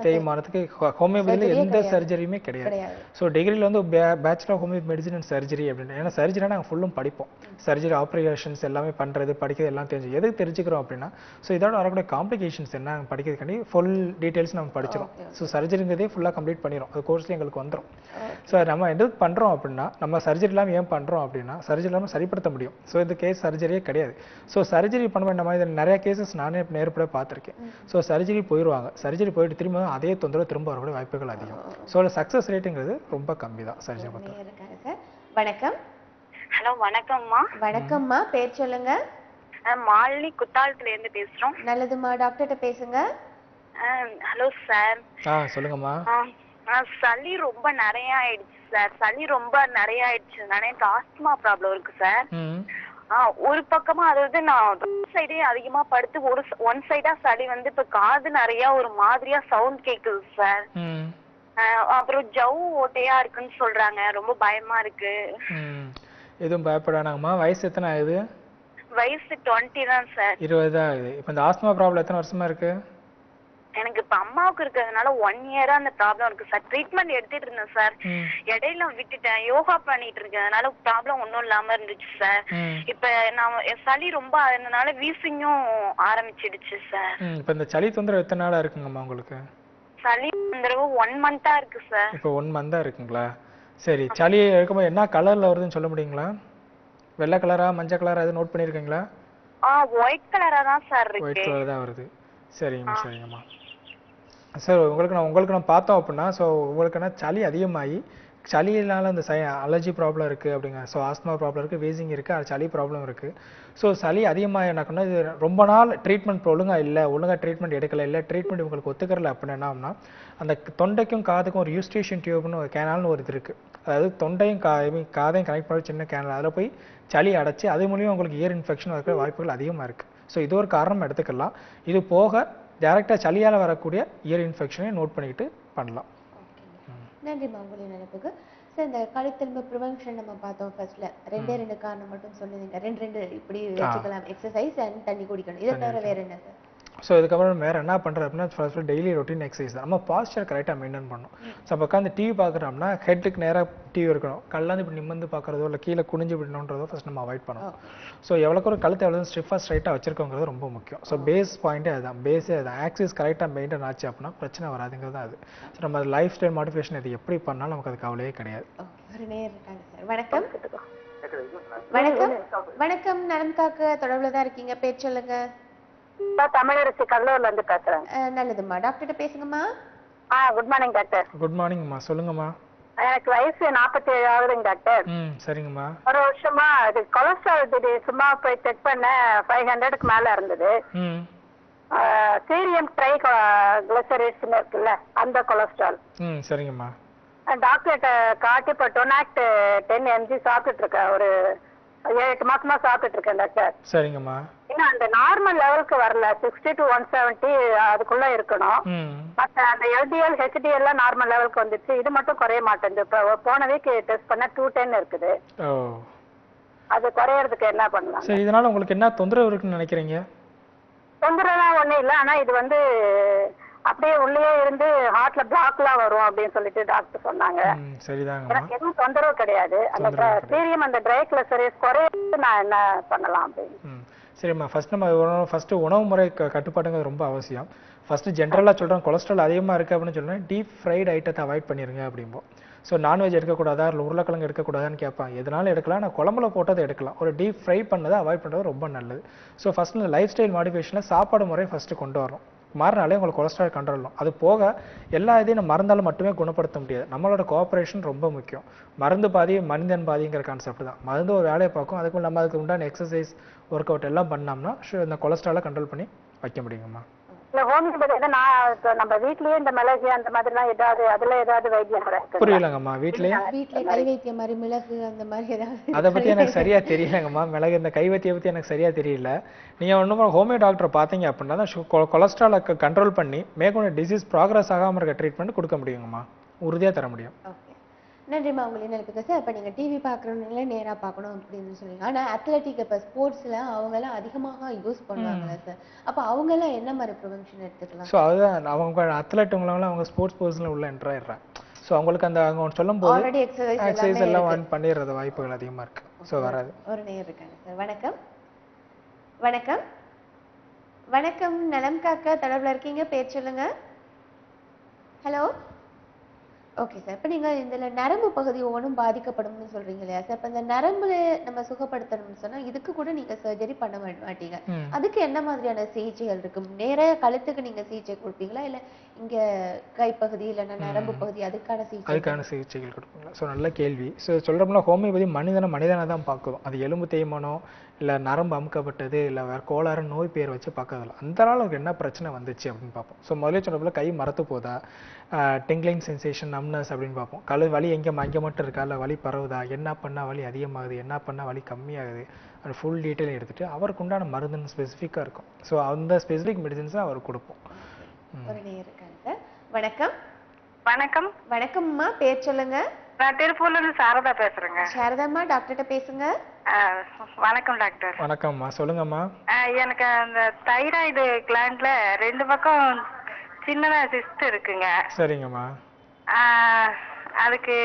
தேய்மானத்துக்கு ஹோமியோபதியில் எந்த சர்ஜரியுமே கிடையாது. ஸோ டிகிரியில் வந்து bachelor of homeo medicine and surgery அப்படின்னு. ஏன்னா சர்ஜரினா நாங்கள் ஃபுல்லும் படிப்போம். சர்ஜரி ஆப்ரேஷன்ஸ் எல்லாமே பண்ணுறது படிக்கிறது எல்லாம் தெரிஞ்சு எதுக்கு தெரிஞ்சுக்கிறோம் அப்படின்னா ஸோ இதோட வரக்கூடிய காம்ப்ளிகேஷன்ஸ் என்ன படிக்கிறதுக்காண்டி ஃபுல் டீட்டெயில்ஸ் நம்ம படிச்சிடும். ஸோ சர்ஜரிங்கிறதே ஃபுல்லாக கம்ப்ளீட் பண்ணிடும். அது கோர்ஸ்லேயே எங்களுக்கு வந்துடும். ஸோ நம்ம எதுக்கு பண்ணுறோம் அப்படின்னா நம்ம சர்ஜரி இல்லாமல் ஏன் பண்ணுறோம் அப்படின்னா சர்ஜரி இல்லாமல் சரிப்படுத்த முடியும். ஸோ இந்த கேஸ் சர்ஜரியே கிடையாது. ஸோ சர்ஜரி பண்ணும்போது இந்த மாதிரி நிறைய கேசஸ் நானே நேர்பட பார்த்துருக்கேன். ஸோ சர்ஜரி போயிடுவாங்க. சர்ஜரி போயிட்டு திரும்ப அதே தொந்தரவு திரும்ப வரக்கூடிய வாய்ப்புகள் அதிகம். ஸோ சக்ஸஸ் ரேட்டுங்கிறது ரொம்ப கம்மி தான் சர்ஜரி பொறுத்தவரை. வணக்கம். ஹலோ வணக்கம்மா. வணக்கம்மா, பேர் சொல்லுங்க. மாலினி குத்தாலத்துல இருந்து பேசுறோம். நல்லதுமா, டாக்டர்கிட்ட பேசுங்க. Hello sir. சொல்லுங்கம்மா. சளி ரொம்ப நிறைய ஆயிடுச்சு சார். சளி ரொம்ப நிறைய ஆயிடுச்சு. எனக்கு ஆஸ்துமா ப்ராப்ளம் இருக்கு சார். ஒரு பக்கமா அதாவது நான் சைடே அதிகமா படுத்து ஒன் சைடா சளி வந்து இப்ப காது நிறைய ஒரு மாதிரியா சவுண்ட் கேக்குது சார். அப்புறம் ஜவு ஓட்டையா இருக்குன்னு சொல்றாங்க. ரொம்ப பயமா இருக்கு. எதுவும் பயப்படானாங்கம்மா. வயசு எத்தனை ஆகுது? வயசு 20 தான் சார். 20 தான் ஆகுது. இப்போ இந்த ஆஸ்துமா ப்ராப்ளம் எத்தனை வருஷமா இருக்கு? எனக்கு இப்ப அம்மாவுக்கு இருக்கிறதுனால 1 இயரா அந்த ப்ராப்ளம் இருக்கு சார். ட்ரீட்மெண்ட் எடுத்துட்டு இருந்தேன் சார். இடையில விட்டுட்டேன். யோகா பண்ணிட்டு இருக்கறதுனால ப்ராப்ளம் ஒன்றும் இல்லாம இருந்துச்சு சார். இப்ப நான் சளி ரொம்ப அதனால வீசிங்கும் ஆரம்பிச்சிடுச்சு சார். இப்போ இந்த சளி தொந்தரவு எத்தனை நாளா இருக்குங்கம்மா உங்களுக்கு? சளி தொந்தரவு 1 மந்தா இருக்கு சார். இப்போ 1 மந்தா இருக்குங்களா? சரி, சளி இருக்கும்போது என்ன கலர்ல வருதுன்னு சொல்ல முடியுங்களா? வெள்ளை கலரா மஞ்சள் கலரா எதுவும் நோட் பண்ணிருக்கீங்களா? ஒயிட் கலரா தான் சார் இருக்கு. ஒயிட் கலர் தான் வருது. சரிங்கம்மா. சார் உங்களுக்கு நான் பார்த்தோம் அப்படின்னா ஸோ உங்களுக்கு சளி அதிகமாகி சளியினால அந்த அலர்ஜி ப்ராப்ளம் இருக்குது அப்படிங்க. ஸோ ஆஸ்துமா ப்ராப்ளம் இருக்குது, வீசிங் இருக்குது, அது சளி ப்ராப்ளம் இருக்குது. ஸோ சளி அதிகமாக என்ன இது ரொம்ப நாள் ட்ரீட்மெண்ட் ஒழுங்காக ட்ரீட்மெண்ட் எடுக்கலை, இல்லை ட்ரீட்மெண்ட் உங்களுக்கு ஒத்துக்கறல அப்படின்னு என்னன்னா அந்த தொண்டைக்கும் காதுக்கும் ஒரு யூஸ்டேஷன் டியூப்னு ஒரு கேனால்னு ஒரு இது இருக்குது. அதாவது தொண்டையும் காதையும் கனெக்ட் பண்ண சின்ன கேனல், அதில் போய் சளி அடைச்சி அது மூலியம் உங்களுக்கு இயர் இன்ஃபெக்ஷன் இருக்கிற வாய்ப்புகள் அதிகமாக இருக்குது. ஸோ இது ஒரு காரணம் எடுத்துக்கலாம். இது போக டைரெக்டாக சளியால் வரக்கூடிய இயர் இன்ஃபெக்ஷனை நோட் பண்ணிக்கிட்டு பண்ணலாம். நன்றிம்மா உங்களுடைய நினைப்புக்கு. சார் இந்த கழுத்தெலும்பு ப்ரிவென்ஷன் நம்ம பார்த்தோம் ஃபர்ஸ்ட்ல 2 காரணம் மட்டும் சொல்லுவீங்க. 2 இப்படி வச்சுக்கலாம், எக்ஸசைஸ் அண்ட் தண்ணி குடிக்கணும். இதை தவிர வேற என்ன சார்? ஸோ இதுக்கப்புறம் வேறு என்ன பண்ணுறது அப்படின்னா ஃபர்ஸ்ட் டெய்லி ரொட்டீன் எக்ஸசைஸ் தான். நம்ம பாஸ்டர் கரெக்டாக மெயின்டைன் பண்ணணும். ஸோ அப்போ உட்காந்து டிவி பார்க்குறோம்னா ஹெட்டுக்கு நேராக டிவி இருக்கணும். கல்லாந்து இப்படி நிமிர்ந்து பார்க்குறதோ இல்லை கீழே குனிஞ்சு விடணுன்றதோ ஃபர்ஸ்ட் நம்ம அவாய்ட் பண்ணணும். ஸோ எவ்வளோக்கு ஒரு கழுத்தை எவ்வளோ ஸ்ட்ரைட்டாக வச்சிருக்கோங்கிறது ரொம்ப முக்கியம். ஸோ பேஸ் பாயிண்ட்டே அதுதான், பேஸே அதுதான். ஆக்சிஸ் கரெக்டாக மெயின்டைன் ஆச்சு அப்படின்னா பிரச்சனை வராதுங்கிறது தான் அது. ஸோ நம்ம லைஃப் ஸ்டைல் மாடிஃபிகேஷன் இது எப்படி பண்ணாலும் நமக்கு அது கவலையே கிடையாது. ஒரு நேரம் இருக்காங்க சார். வணக்கம். வணக்கம். நலம் காக்க தொடர்பில் தான் இருக்கீங்க. பேர் சொல்லுங்க. தமிழரசி கடலூர்ல இருந்து பேசுறேன். நல்லதும்மா, டாக்டர்கிட்ட பேசுங்கம்மா. Good morning doctor. குட் மார்னிங்மா, சொல்லுங்கம்மா. எனக்கு வயசு 47 ஆகுதுங்க டாக்டர். சரிங்கம்மா. ஒரு வருஷமா இது கொலஸ்ட்ரால் சும்மா போய் செக் பண்ண 500க்கு மேல இருந்தது. சீரியம் ட்ரை கிளிசரைட்ஸ் இருக்குல்ல அந்த கொலஸ்ட்ரால். சரிங்கம்மா. டாக்டர்கிட்ட காட்டி இப்போ டொனாக்ட் 10 mg சாப்பிட்டுட்டு இருக்கேன். ஒரு 7-8 மாசமா சாப்பிட்டுட்டு இருக்கேன் டாக்டர். சரிங்கம்மா. இன்னும் அந்த நார்மல் லெவலுக்கு வரல. 60 to 170 அதுக்குள்ள இருக்கணும். மற்ற அந்த LDL HDL எல்லாம் நார்மல் லெவலுக்கு வந்துச்சு. இது மட்டும் குறைய மாட்டேங்குது. இப்போ போன வீக் டெஸ்ட் பண்ண 210 இருக்குது. அது குறையறதுக்கு என்ன பண்ணலாம்? சரி, இதனால உங்களுக்கு என்ன தொந்தரவு இருக்குன்னு நினைக்கிறீங்க? தொந்தரவுலாம் ஒண்ணும் இல்லை. ஆனா இது அப்படியே உள்ளே இருந்து ஹார்ட்ல பிளாக்லாம் வரும் அப்படின்னு சொல்லிட்டு டாக்டர் சொன்னாங்க. சரிதாங்க. எனக்கு எதுவும் தொந்தரவு கிடையாது. அந்த சீரியம் அந்த ட்ரைக்ளிசரைட்ஸ் குறையிறது நான் என்ன பண்ணலாம் அப்படின்னு. சரிம்மா, ஃபர்ஸ்ட் உணவு முறை கட்டுப்பாடுங்கிறது ரொம்ப அவசியம். ஃபர்ஸ்ட் ஜென்ரலாக சொல்கிறேன், கொலஸ்ட்ரால் அதிகமாக இருக்குது அப்படின்னு சொல்கிறேன், டீப் ஃப்ரைட் ஐட்டத்தை அவாய்ட் பண்ணிடுங்க அப்படிம்போம். ஸோ நான்வெஜ் எடுக்கக்கூடாதா, இல்லை உருளைக்கிழங்கு எடுக்கக்கூடாதான்னு கேட்பான். எதனாலும் எடுக்கலாம், நான் குழம்புல போட்டதை எடுக்கலாம். ஒரு டீப் ஃப்ரை பண்ணதை அவாய்ட் பண்ணுறது ரொம்ப நல்லது. ஸோ ஃபர்ஸ்ட் இந்த லைஃப் ஸ்டைல் மாடிஃபிகேஷனில் சாப்பாடு முறை ஃபஸ்ட்டு கொண்டு வரணும். மாறினாலே உங்களுக்கு கொலஸ்ட்ரால் கண்ட்ரோல். அது போக எல்லா இதையும் நம்ம மருந்தாலும் மட்டுமே குணப்படுத்த முடியாது. நம்மளோட கோஆப்ரேஷன் ரொம்ப முக்கியம். மருந்து பாதி மனிதன் பாதிங்கிற கான்செப்ட் தான். மருந்து ஒரு வேலையை பார்க்கும், அதுக்கு நம்ம அதுக்கு உண்டான எக்ஸசைஸ் ஒர்க் அவுட் எல்லாம் பண்ணோம்னா இந்த கொலஸ்ட்ராலை கண்ட்ரோல் பண்ணி வைக்க முடியுங்கம்மா. இல்ல ஹோமியோபதி நான் நம்ம வீட்லயே இந்த மிளகு அந்த மாதிரிலாம் ஏதாவது அதுல ஏதாவது வைத்தியம் இருக்கு? புரியலங்கம்மா. வீட்ல கை வைத்தியம் மாதிரி மிளகு அந்த மாதிரி ஏதாவது? அதை பத்தி எனக்கு சரியா தெரியலங்கம்மா. மிளகு இந்த கை வைத்தியம் பத்தி எனக்கு சரியா தெரியல. நீங்க ஒன்றும் ஹோமியோ டாக்டரை பார்த்தீங்க அப்படின்னா தான் கொலஸ்ட்ராலை கண்ட்ரோல் பண்ணி மேற்கொண்டு டிசீஸ் ப்ராக்ரஸ் ஆகாமல் இருக்க ட்ரீட்மெண்ட் கொடுக்க முடியுங்கம்மா, உறுதியா தர முடியும். நன்றிம்மா உங்களை எனக்கு சார். இப்போ நீங்கள் டிவி பார்க்குறவங்களே நேராக பார்க்கணும் அப்படின்னு சொல்லுவீங்க. ஆனால் அத்லட்டிக் இப்போ ஸ்போர்ட்ஸில் அவங்கெல்லாம் அதிகமாக யூஸ் பண்ணுவாங்கல்ல சார், அப்போ அவங்கெல்லாம் என்ன மாதிரி ப்ரிவென்ஷன் எடுத்துக்கலாம்? ஸோ அதுதான் அவங்க அத்லட்டுங்களாம் அவங்க ஸ்போர்ட்ஸ் பர்சனில் உள்ள என்ட்ரு ஆயிடுறாங்க. ஸோ அவங்களுக்கு அந்த அவங்க சொல்லும் போது எக்ஸசைஸ் எல்லாம் பண்ணிடுறது வாய்ப்புகள் அதிகமாக இருக்கு. ஸோ வராது. ஒரு நேரம் இருக்காங்க சார். வணக்கம். வணக்கம். வணக்கம். நலம் காக்கா தொடர்பில் இருக்கீங்க, பேர் சொல்லுங்க. ஹலோ. Okay sir. இப்போ நீங்கள் இதில் நரம்பு பகுதி ஒவ்வொன்றும் பாதிக்கப்படும்னு சொல்கிறீங்க இல்லையா சார்? இப்போ இந்த நரம்புல நம்ம சுகப்படுத்தணும்னு சொன்னால் இதுக்கு கூட நீங்கள் சர்ஜரி பண்ண மாட்டீங்க. அதுக்கு என்ன மாதிரியான சிகிச்சைகள் இருக்கும்? நேராக கழுத்துக்கு நீங்கள் சிகிச்சை கொடுப்பீங்களா, இல்லை இங்கே கைப்பகுதி இல்லைன்னா நரம்பு பகுதி அதுக்கான சிகிச்சைகள் கொடுப்பீங்களா? ஸோ நல்ல கேள்வி. ஸோ சொல்கிறோம்னா ஹோமியோபதி மனிதனை தான் பார்க்குறோம். அது எலும்பு தேய்மானம் இல்லை நரம்பு அமுக்கப்பட்டது இல்லை வேறு கோளாறு நோய் பேர் வச்சு பார்க்கறதில்ல. அந்த அளவுக்கு என்ன பிரச்சனை வந்துச்சு அப்படின்னு பார்ப்போம். ஸோ முதலே சொன்னப்பல கை மரத்து போதா, டிங்லிங் சென்சேஷன், நம்னஸ் அப்படின்னு பார்ப்போம். வலி எங்கே மட்டும் இருக்கா, இல்லை வலி பரவுதா, என்ன பண்ணால் வலி அதிகமாகுது, என்ன பண்ணால் வலி கம்மியாகுது, அது ஃபுல் டீட்டெயில் எடுத்துகிட்டு அவருக்கு உண்டான மருந்துன்னு ஸ்பெசிஃபிக்காக இருக்கும். ஸோ அந்த ஸ்பெசிஃபிக் மெடிசன்ஸை அவர் கொடுப்போம். வணக்கம். வணக்கம். வணக்கம்மா, பேர் சொல்லுங்க. நான் திருப்பூர்ல இருந்து சாரதா பேசுறேங்க. சாரதாம்மா, டாக்டர்கிட்ட பேசுங்க. வணக்கம் டாக்டர். வணக்கம்மா, சொல்லுங்கம்மா. எனக்கு அந்த தைராய்டு கிளாண்ட்ல 2 பக்கம் சின்னதா சிஸ்ட் இருக்குங்க. சரிங்கம்மா. அதுக்கு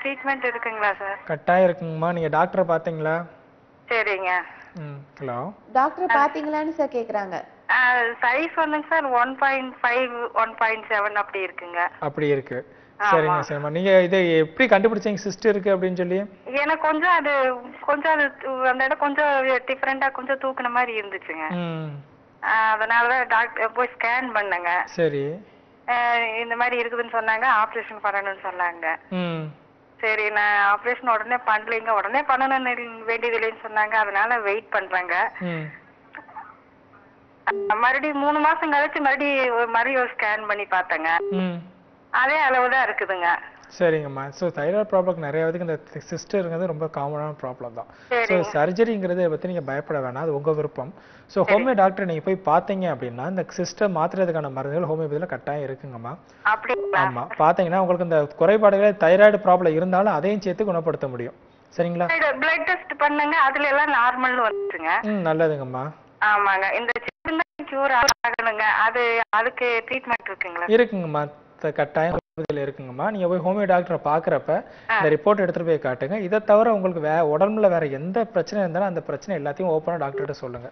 ட்ரீட்மெண்ட் இருக்குங்களா சார்? கட்டாயம் இருக்குங்கம்மா. நீங்க டாக்டரை பாத்தீங்களா? சரிங்க. ஹலோ, டாக்டர் பாத்தீங்களான்னு சார் கேக்குறாங்க. சைஸ் வந்துங்க சார் 1.5 1.7 அப்படி இருக்குங்க. அப்படி இருக்கு. சரிங்க சரிம்மா. நீங்க இதை எப்படி கண்டுபிடிச்சீங்க சிஸ்ட் இருக்கு அப்படின்னு சொல்லி? எனக்கு கொஞ்சம் அது அந்த இடம் கொஞ்சம் டிஃபரெண்டா கொஞ்சம் தூக்குன மாதிரி இருந்துச்சுங்க. அதனாலதான் டாக்டர் போய் ஸ்கேன் பண்ணங்க. சரி. இந்த மாதிரி இருக்குதுன்னு சொன்னாங்க, ஆபரேஷன் பண்ணணும்னு சொன்னாங்க. சரி, நான் ஆபரேஷன் உடனே பண்ணலைங்க, உடனே பண்ணணும் வேண்டியது இல்லைன்னு சொன்னாங்க. அதனால வெயிட் பண்றாங்க. மறுபடியும் 3 மாசம் கழிச்சு மறுபடியும் ஒரு ஸ்கேன் பண்ணி பார்த்தேங்க. அதே அளவுதான் இருக்குதுங்க. சரிங்கம்மா. ஸோ தைராய்டு ப்ராப்ளம் நிறைய பேருக்கு இந்த சிஸ்டருங்கிறது ரொம்ப காமனான ப்ராப்ளம் தான். ஸோ சர்ஜரிங்கிறத பற்றி நீங்கள் பயப்பட வேணாம், அது உங்கள் விருப்பம். ஸோ ஹோமியோ டாக்டர் நீங்கள் போய் பார்த்தீங்க அப்படின்னா இந்த சிஸ்டர் மாற்றுறதுக்கான மருந்துகள் ஹோமியோபதியில் கட்டாயம் இருக்குங்கம்மா. ஆமாம், பார்த்தீங்கன்னா உங்களுக்கு இந்த குறைபாடுகளே தைராய்டு ப்ராப்ளம் இருந்தாலும் அதையும் சேர்த்து குணப்படுத்த முடியும். சரிங்களா? பிளட் டெஸ்ட் பண்ணுங்க, அதுல எல்லாம் நார்மல்னு வந்துருங்க. நல்லதுங்கம்மா. ஆமாங்க. இந்த சின்ன கியூர் ஆகணுங்க, அதுக்கு ட்ரீட்மெண்ட் இருக்குங்களா? இருக்குங்கம்மா, கட்டாயம் இருக்குங்கம்மா. நீங்க போய் ஹோமியோ டாக்டரை பாக்குறப்ப இந்த ரிப்போர்ட் எடுத்துட்டு போய் காட்டுங்க. இதை தவிர உங்களுக்கு உடம்புல வேற எந்த பிரச்சனை இருந்தாலும் அந்த பிரச்சனை எல்லாத்தையும் ஓப்பனா டாக்டர்கிட்ட சொல்லுங்க.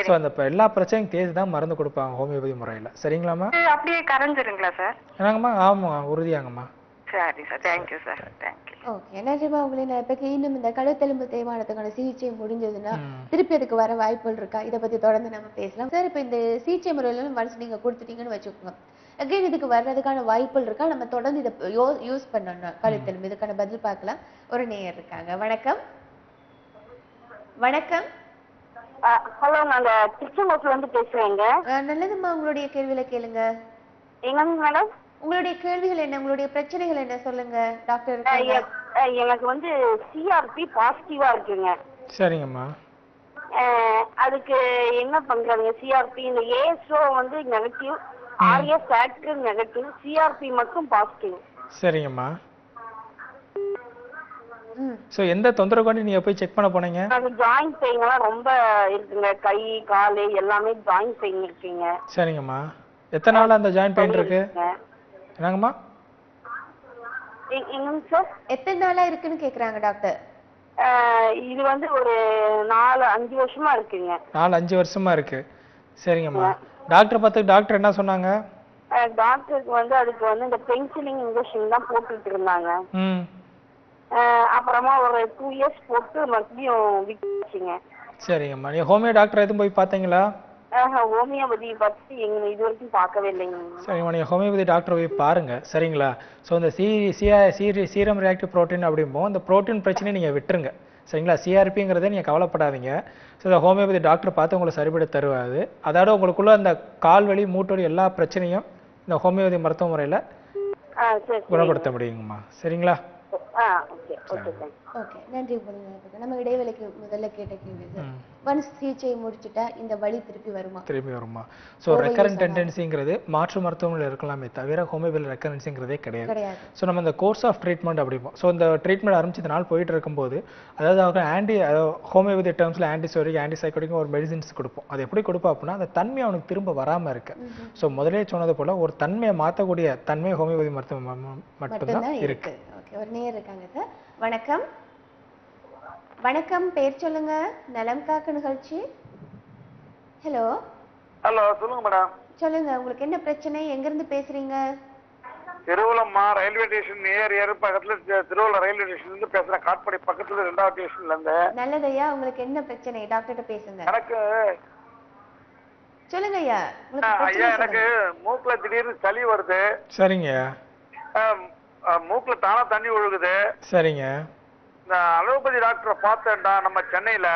சோ அந்த எல்லா பிரச்சனையும் தேடி தான் மருந்து கொடுப்பாங்க ஹோமியோபதி முறையில. சரிங்களாம்மா? அப்படியே கரைஞ்சிருங்களா சார்? என்னங்கம்மா? ஆமா, உறுதியாங்கம்மா. சரி sir, thank you sir. Thank you. Okay, நன்றிமா. உங்களை இப்போ இன்னும் இந்த கழுத்தெலும்பு தேய்மானத்துக்கான சிகிச்சை முடிஞ்சதுன்னா திருப்பி அதுக்கு வர வாய்ப்புகள் இருக்கா? இதை பத்தி தொடர்ந்து நம்ம பேசலாம் சார். இப்போ இந்த சிகிச்சை முறையில ஒன்ஸ் நீங்க கொடுத்துட்டீங்கன்னு வச்சுக்கோங்க, அகைன் இதுக்கு வர்றதுக்கான வாய்ப்புகள் இருக்கா? நம்ம தொடர்ந்து இதை யூஸ் பண்ணணும் கழுத்தெலும்பு, இதுக்கான பதில் பார்க்கலாம். ஒரு நேயர் இருக்காங்க. வணக்கம். வணக்கம். ஹலோ, நாங்க திருச்செங்கோட்டுல இருந்து பேசுறேங்க. நல்லதும்மா, உங்களுடைய கேள்வியில கேளுங்க. எங்க மேடம்? உங்களுடைய கேள்விகள் என்ன, உங்களுடைய பிரச்சனைகள் என்ன சொல்லுங்க டாக்டர். எனக்கு வந்து சிஆர்பி பாசிட்டிவா இருக்குங்க. சரிங்கம்மா. அதுக்கு என்ன பண்றாங்க? சிஆர்பி இந்த ஏஎஸ்ஓ வந்து negative, RS active negative, CRP மட்டும் பாசிட்டிவ். சரிங்கம்மா. சோ எந்த தொந்தரவு கொண்டு நீங்க போய் செக் பண்ண போனீங்க? அது ஜாயிண்ட் பெயின் எல்லாம் ரொம்ப இருக்குங்க, கை கால் எல்லாமே ஜாயிண்ட் பெயின் இருக்குங்க. சரிங்கம்மா. எத்தனை நாள் அந்த ஜாயிண்ட் பெயின் இருக்கு? என்னங்கம்மா? என்னங்க சார்? எத்தனை நாளா இருக்குன்னு கேக்குறாங்க டாக்டர். இது வந்து ஒரு 4-5 வருஷமா இருக்குங்க. 4-5 வருஷமா இருக்கு. சரிங்கம்மா. டாக்டர் பார்த்து டாக்டர் என்ன சொன்னாங்க? டாக்டருக்கு வந்து அதுக்கு வந்து இந்த பென்சிலிங் இன்ஜெக்ஷன் தான் போட்டுட்டு இருந்தாங்க. அப்புறமா ஒரு 2 இயர்ஸ் போட்டு மறுபடியும் விட்டுச்சுங்க. சரிங்கம்மா. நீ ஹோமியோ டாக்டர் எதுவும் போய் பார்த்தீங்களா? ஹோமியோபதி பத்தி இது வரைக்கும் பார்க்கவே இல்லைங்க. சரிங்கம்மா, நீங்கள் ஹோமியோபதி டாக்டர் போய் பாருங்க. சரிங்களா? ஸோ இந்த சீரம் ரியாக்டிவ் ப்ரோட்டீன் அப்படிம்போம் இந்த ப்ரோட்டீன் பிரச்சனையை நீங்கள் விட்டுருங்க. சரிங்களா? சிஆர்பிங்கிறத நீங்கள் கவலைப்படாதீங்க. ஸோ இந்த ஹோமியோபதி டாக்டர் பார்த்து உங்களுக்கு சரிபட தருவாது. அதோட உங்களுக்குள்ள அந்த கால் வலி மூட்டு வலி எல்லா பிரச்சனையும் இந்த ஹோமியோபதி மருத்துவ முறையில் குணப்படுத்த முடியுங்கம்மா. சரிங்களா? ஓகே, நன்றி. நம்ம இடைவேளைக்கு முதல்ல கேட்ட கேள்வி சார், ஒன்ஸ் சிகிச்சை முடிச்சுட்டா இந்த வலி திருப்பி வருமா? ஸோ ரெக்கரண்ட் டெண்டன்சிங்கிறது மாற்று மருத்துவங்கள் இருக்கலாமே தவிர ஹோமியோபதி ரெக்கரன்சிங்கிறதே கிடையாது. ஸோ நம்ம இந்த கோர்ஸ் ஆஃப் ட்ரீட்மெண்ட் அப்படிப்போம். ஸோ இந்த ட்ரீட்மெண்ட் ஆரம்பிச்சது நாள் போயிட்டு இருக்கும்போது அதாவது அவங்க ஹோமியோபதி டேர்ம்ஸில் ஆன்டிசோரிக் ஆன்டிசைக்கோட்டிக் ஒரு மெடிசின்ஸ் கொடுப்போம். அது எப்படி கொடுப்போம் அப்படின்னா அந்த தன்மை அவனுக்கு திரும்ப வராமல் இருக்கு. ஸோ முதலே சொன்னது போல ஒரு தன்மையை மாற்றக்கூடிய தன்மை ஹோமியோபதி மருத்துவம் மட்டும்தான் இருக்கு. ஒரு நேயர் இருக்காங்க சார். வணக்கம். வணக்கம், பேர் சொல்லுங்க. நலம் காக்க நிகழ்ச்சி. ஹலோ. சொல்லுங்க மேடம். சொல்லுங்க, உங்களுக்கு என்ன பிரச்சனை? எங்க இருந்து பேசுறீங்க? திருவள்ளம்மா ரயில்வே ஸ்டேஷன் ஏர் பக்கத்துல திருவள்ளம் ரயில்வே ஸ்டேஷன்ல இருந்து பேசுறேன். காட்பாடி பக்கத்துல 2வது ஸ்டேஷன்ல இருந்து. நல்லதையா, உங்களுக்கு என்ன பிரச்சனை? டாக்டர்கிட்ட பேசுங்க. எனக்கு சொல்லுங்க ஐயா. ஐயா எனக்கு மூக்குல திடீர்னு சளி வருது. சரிங்க. மூக்குல தானா தண்ணி ஒழுகுது. சரிங்க. அலோபதி டாக்டரை பார்த்தேன்டா நம்ம சென்னையில.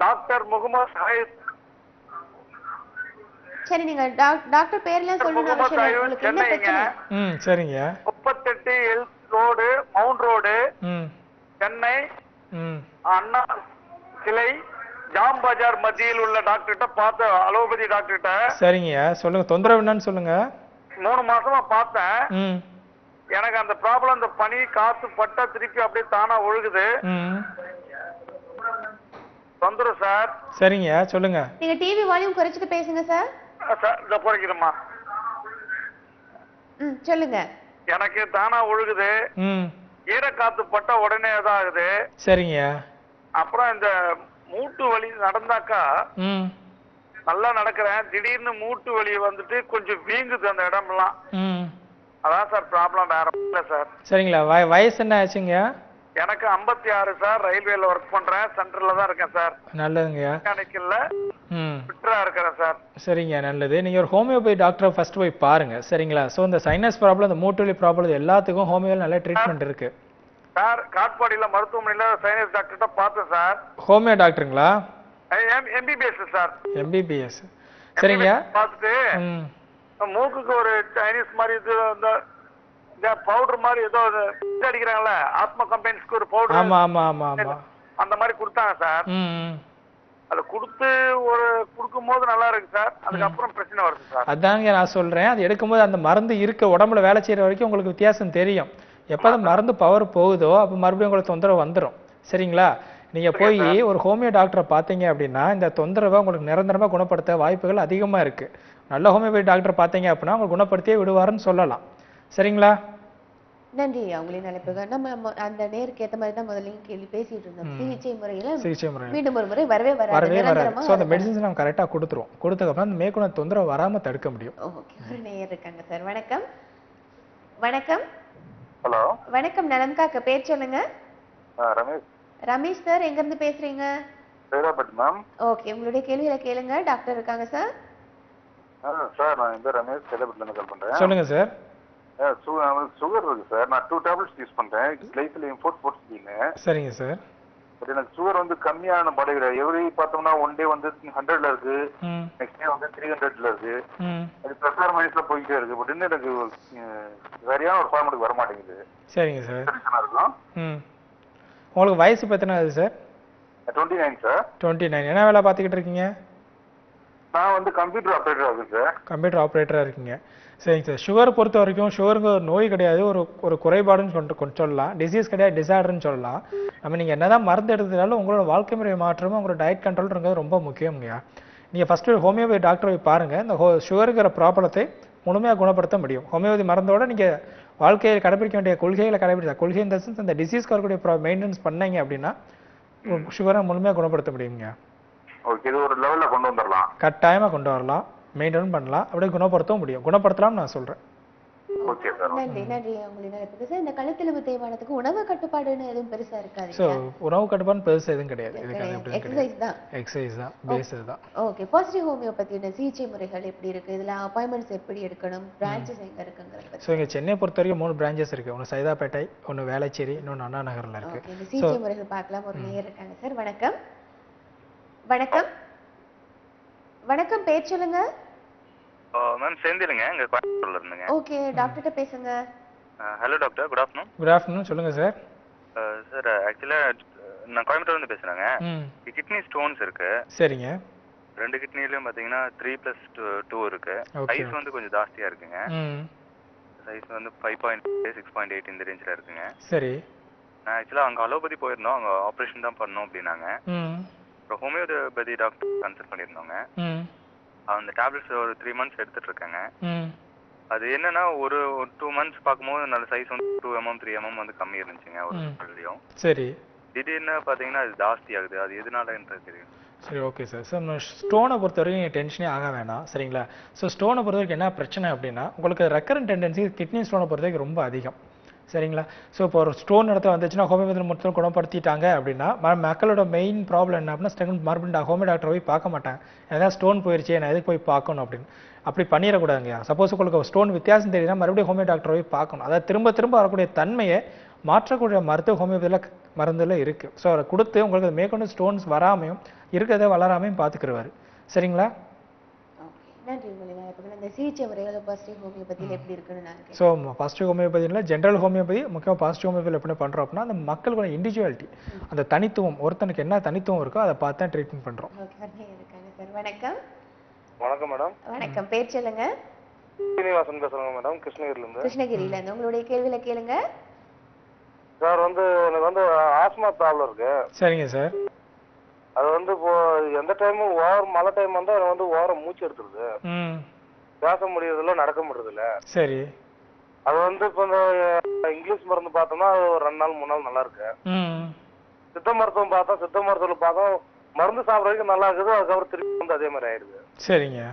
டாக்டர் முகமது சாஹிப். சரி, நீங்க டாக்டர் பேர்லாம் சொல்லணும் அவசியம் இல்லை. உங்களுக்கு என்ன பிரச்சனை? சரிங்க. 38 L road, Mount Road, Chennai, Anna சிலை, ஜாம் பஜார் மத்தியில் உள்ள டாக்டர்கிட்ட பார்த்த அலோபதி டாக்டர்கிட்ட. சரிங்க, சொல்லுங்க. தொந்தரவு என்னன்னு சொல்லுங்க. 3 மாசமா பார்த்தேன். எனக்கு அந்த ப்ராப்ளம் இந்த பனி காத்து பட்டா திருப்பி அப்படியே தானா ஒழுகுது. தொந்தரவு சார். சரிங்க, சொல்லுங்க. நீங்க டிவி வால்யூம் குறைச்சிட்டு பேசுங்க சார். இத குறைக்கிறேம்மா. சொல்லுங்க. எனக்கு தானா ஒழுகுது. ஈரக்காத்து பட்டா உடனே இதாகுது. சரிங்க. அப்புறம் இந்த மூட்டு வலி நடந்தாக்கா நல்லா நடக்கிறேன். திடீர்னு மூட்டு வலி வந்துட்டு கொஞ்சம் வீங்குது அந்த இடமெல்லாம். அதான் சார் ப்ராப்ளம், வேற இல்ல சார். சரிங்களா. வயசு என்ன ஆச்சுங்க? எனக்கு 56 சார். ரயில்வேல ஒர்க் பண்றேன். சென்டர்ல தான் இருக்கேன் சார். நல்லதுங்க. மெக்கானிக்கல்ல ஃபிட்டரா இருக்கறேன் சார். சரிங்க, நல்லது. நீங்க ஒரு ஹோமியோபதி டாக்டரை ஃபர்ஸ்ட் போய் பாருங்க. சரிங்களா? சோ இந்த சைனஸ் ப்ராப்ளம், இந்த மூட்டு வலி ப்ராப்ளம் எல்லாத்துக்கும் ஹோமியோல நல்ல ட்ரீட்மெண்ட் இருக்கு சார். காட்பாடியில மருத்துவமனையில சைனஸ் டாக்டர்கிட்ட பார்த்தேன் சார். ஹோமியோ டாக்டருங்களா? MBBS sir. எம்பிபிஎஸ். சரிங்க. பார்த்துட்டு மூக்குக்கு ஒரு சைனீஸ் மாதிரி இந்த பவுடர் மாதிரி ஏதோ அடிக்கிறாங்கல்ல, ஆத்மா கம்பெனிஸ்க்கு ஒரு பவுடர். ஆமா ஆமா ஆமா ஆமா, அந்த மாதிரி கொடுத்தாங்க சார். அதை கொடுக்கும்போது நல்லா இருக்கு சார். அதுக்கப்புறம் பிரச்சனை வருது சார். அதாங்க நான் சொல்றேன். அது எடுக்கும்போது அந்த மருந்து இருக்க உடம்புல வேலை செய்யற வரைக்கும் உங்களுக்கு வித்தியாசம் தெரியும். எப்ப அந்த மருந்து பவர் போகுதோ அப்ப மறுபடியும் உங்களுக்கு தொந்தரவு வந்துடும். சரிங்களா? நீங்க போய் ஒரு ஹோமியோ டாக்டரை பார்த்தீங்க அப்படின்னா இந்த தொந்தரவை உங்களுக்கு நிரந்தரமா குணப்படுத்த வாய்ப்புகள் அதிகமா இருக்கு. நல்ல ஹோமியோபதி டாக்டர் பார்த்தீங்க அப்படின்னா உங்களுக்கு குணப்படுத்தியே விடுவாருன்னு சொல்லலாம். சரிங்களா? நன்றி. அவங்களின் அழைப்புக நம்ம அந்த நேருக்கு ஏற்ற மாதிரி தான் முதல்ல கேள்வி பேசிட்டு இருந்தோம். சிகிச்சை முறையில மீண்டும் ஒரு முறை வரவே வராது. சோ அந்த மெடிசின்ஸ் நம்ம கரெக்டா கொடுத்துருவோம். கொடுத்ததுக்கு அப்புறம் அந்த மேற்கொண்ட தொந்தரவு வராம தடுக்க முடியும். ஓகே, ஒரு நேயர் இருக்காங்க சார். வணக்கம். வணக்கம். ஹலோ. வணக்கம், நலம் காக்க. பேர் சொல்லுங்க. ரமேஷ். ரமேஷ் சார், எங்க இருந்து பேசுறீங்க? சேதாபட் மேம். ஓகே, உங்களுடைய கேள்விகளை கேளுங்க. டாக்டர் இருக்காங்க சார். சார், நான் இந்த ரமேஷ் சேதாபட்ல இருந்து கால் பண்றேன். சொல்லுங்க சார். சுகர் இருக்கு சார். நான் 2 டேப்லெட்ஸ் யூஸ் பண்றேன். கிளைசிலின் 4-14. சரிங்க சார். பட் எனக்கு சுகர் வந்து கம்மியான படுகிற. எவ்ரி பார்த்தோம்னா ஒன் டே வந்து 100ல இருக்கு, நெக்ஸ்ட் டே வந்து 300ல இருக்கு. அது பிளஸ் ஆர் மைனஸ்ல போயிட்டே இருக்கு. பட் இன்னும் எனக்கு சரியான ஒரு ஃபார்முக்கு வர மாட்டேங்குது. சரிங்க சார். உங்களுக்கு வயசு இப்போ எத்தனை ஆகுது சார்? 29 சார். 29. என்ன வேலை பார்த்துக்கிட்டு இருக்கீங்க? நான் வந்து கம்ப்யூட்டர் ஆப்ரேட்டர் ஆகுது சார். கம்ப்யூட்டர் ஆப்ரேட்டராக இருக்கீங்க. சரிங்க சார். சுகர் பொறுத்த வரைக்கும் சுகருக்கு ஒரு நோய் கிடையாது, ஒரு குறைபாடுன்னு சொல்லலாம். டிசீஸ் கிடையாது, டிசார்டர்னு சொல்லலாம். நம்ம நீங்கள் என்னதான் மருந்து எடுத்ததாலும் உங்களோட வாழ்க்கை முறை மாற்றமும் உங்களோட டயட் கண்ட்ரோல்ங்கிறது ரொம்ப முக்கியம்ங்கய்யா. நீங்கள் ஃபஸ்ட்டு ஹோமியோபதி டாக்டரை போய் பாருங்கள். இந்த சுகருங்கிற ப்ராப்ளத்தை முழுமையாக குணப்படுத்த முடியும். ஹோமியோபதி மருந்தோட நீங்கள் வாழ்க்கையில் கடைபிடிக்க வேண்டிய கொள்கைகளை கடைபிடிச்சா, கொள்கை இந்த சென்ஸ் இந்த டிசீஸ்க்கு வரக்கூடிய மெயின்டெனன்ஸ் பண்ணீங்க அப்படின்னா சுகரை முழுமையாக குணப்படுத்த முடியுங்க. ஓகே, இது ஒரு லெவலில் கொண்டு வந்துடலாம். கட்டாயமாக கொண்டு வரலாம், மெயின்டைன் பண்ணலாம், அப்படியே குணப்படுத்தவும் முடியும். குணப்படுத்தலாம்னு நான் சொல்கிறேன். Okay sir. நன்றி நன்றி உங்களை சார். இந்த கழுத்தெலும்பு தேய்மானத்துக்கு உணவு கட்டுப்பாடுன்னு எதுவும் பெருசா இருக்காது? ஸோ உணவு கட்டுப்பாடு பெருசா எதுவும் கிடையாது. எக்ஸசைஸ் தான். எக்ஸசைஸ் தான், பேஸ் தான். ஓகே, பாசிட்டிவ் ஹோமியோபதியோட சிகிச்சை முறைகள் எப்படி இருக்கு? இதுல அப்பாயின்மெண்ட்ஸ் எப்படி எடுக்கணும்? பிரான்ச்சஸ் எங்க இருக்குங்கிறது? ஸோ இங்கே சென்னை பொறுத்த வரைக்கும் 3 பிரான்ச்சஸ் இருக்கு. ஒன்று சைதாப்பேட்டை, ஒன்று வேளச்சேரி, இன்னொன்று அண்ணா நகர்ல இருக்கு. இந்த சிகிச்சை முறைகள் பார்க்கலாம். ஒரு நேயர் இருக்காங்க சார். வணக்கம். வணக்கம் வணக்கம், பேர் சொல்லுங்க. மேம் செந்திலுங்க, இங்க கோயம்புத்தூர்ல இருந்துங்க. ஓகே, டாக்டர்கிட்ட பேசுங்க. Hello doctor, good afternoon. Good afternoon, சொல்லுங்க சார். சார் ஆக்சுவலா நான் கோயம்புத்தூர்ல இருந்து பேசுறேங்க. கிட்னி ஸ்டோன்ஸ் இருக்கு. சரிங்க. 2 கிட்னிலயும் பாத்தீங்கன்னா 3+2 இருக்கு. சைஸ் வந்து கொஞ்சம் ஜாஸ்தியா இருக்குங்க. சைஸ் வந்து 5.8 6.8 இந்த ரேஞ்சில இருக்குங்க. சரி. நான் ஆக்சுவலா அங்க அலோபதி போயிருந்தோம், அங்க ஆபரேஷன் தான் பண்ணோம் அப்படின்னாங்க. அப்புறம் ஹோமியோபதி டாக்டர் கன்சல்ட் பண்ணியிருந்தோங்க. அந்த டேப்லெட்ஸ் ஒரு 3 months எடுத்துட்டு இருக்கேங்க. அது என்னன்னா ஒரு 2 months பார்க்கும்போது நல்ல சைஸ் வந்து 2 mm 3 mm வந்து கம்மி இருந்துச்சுங்க ஒரு பல்லையும். சரி. திடீர்னு பாத்தீங்கன்னா அது ஜாஸ்தி ஆகுது. அது எதனாலன்றது தெரியும். சரி, ஓகே சார். சார் ஸ்டோனை பொறுத்த வரைக்கும் நீங்கள் டென்ஷனே ஆக வேணாம், சரிங்களா? ஸோ ஸ்டோனை பொறுத்த வரைக்கும் என்ன பிரச்சனை அப்படின்னா, உங்களுக்கு ரெக்கரண்ட் டெண்டன்சி கிட்னி ஸ்டோனை பொறுத்த வரைக்கும் ரொம்ப அதிகம், சரிங்களா? ஸோ இப்போ ஒரு ஸ்டோன் இடத்துல வந்துச்சுன்னா ஹோமியோபதி மொத்தம் குணப்படுத்திட்டாங்க அப்படின்னா மக்களோட மெயின் ப்ராப்ளம் என்ன அப்படின்னா மறுபடியும் ஹோமியோ டாக்டர் போய் பார்க்க மாட்டாங்க. ஏதாவது ஸ்டோன் போயிருச்சு, நான் எதுக்கு போய் பார்க்கணும் அப்படின்னு. அப்படி பண்ணிடக்கூடாதுங்க. சப்போஸ் உங்களுக்கு ஸ்டோன் வித்தியாசம் தெரியுதுன்னா மறுபடியும் ஹோமியோ டாக்டர் போய் பார்க்கணும். அதாவது திரும்ப திரும்ப வரக்கூடிய தன்மையை மாற்றக்கூடிய மருத்துவ ஹோமியோபதியில் மருந்துல இருக்குது. ஸோ அதை கொடுத்து உங்களுக்கு மேற்கொண்டு ஸ்டோன்ஸ் வராமையும் இருக்கிறத வளராமையும் பார்த்துக்கிடுவார், சரிங்களா? நன்றி உங்களை. இந்த சிகிச்சை முறைகள் பாசிட்டிவ் ஹோமியோபதியில் எப்படி இருக்குன்னு நான் கேட்கிறேன். ஸோ பாசிட்டிவ் ஹோமியோபதியில் ஜென்ரல் ஹோமியோபதி முக்கியமாக பாசிட்டிவ் ஹோமியோபதியில் எப்படி பண்ணுறோம் அப்படின்னா அந்த மக்களோட இண்டிவிஜுவாலிட்டி, அந்த தனித்துவம், ஒருத்தனுக்கு என்ன தனித்துவம் இருக்கோ அதை பார்த்து தான் ட்ரீட்மெண்ட் பண்ணுறோம். இருக்காங்க சார். வணக்கம். வணக்கம் மேடம். வணக்கம், பேர் சொல்லுங்க. சீனிவாசன் பேசுறேங்க மேடம், கிருஷ்ணகிரிலேருந்து. கிருஷ்ணகிரியில இருந்து. உங்களுடைய கேள்வியில கேளுங்க சார். வந்து எனக்கு வந்து ஆஸ்மா ப்ராப்ளம் இருக்கு. சரிங்க சார். அது வந்து இப்போ எந்த டைமும் ஓவர் மழை டைம் வந்தா எனக்கு வந்து ஓவர மூச்சு எடுத்துருது. பேச முடியறதில்ல, நடக்க முடியறதில்ல. சரி. அது வந்து இப்போ இந்த இங்கிலீஷ் மருந்து பார்த்தோம்னா ஒரு 2 நாள் 3 நாள் நல்லா இருக்கு. சித்த மருத்துவம் பார்த்தோம், சித்த மருத்துவத்தில் பார்த்தோம், மருந்து சாப்பிட்ற வரைக்கும் நல்லா இருக்குது. அதுக்கப்புறம் திருப்பி வந்து அதே மாதிரி ஆயிடுது. சரிங்க.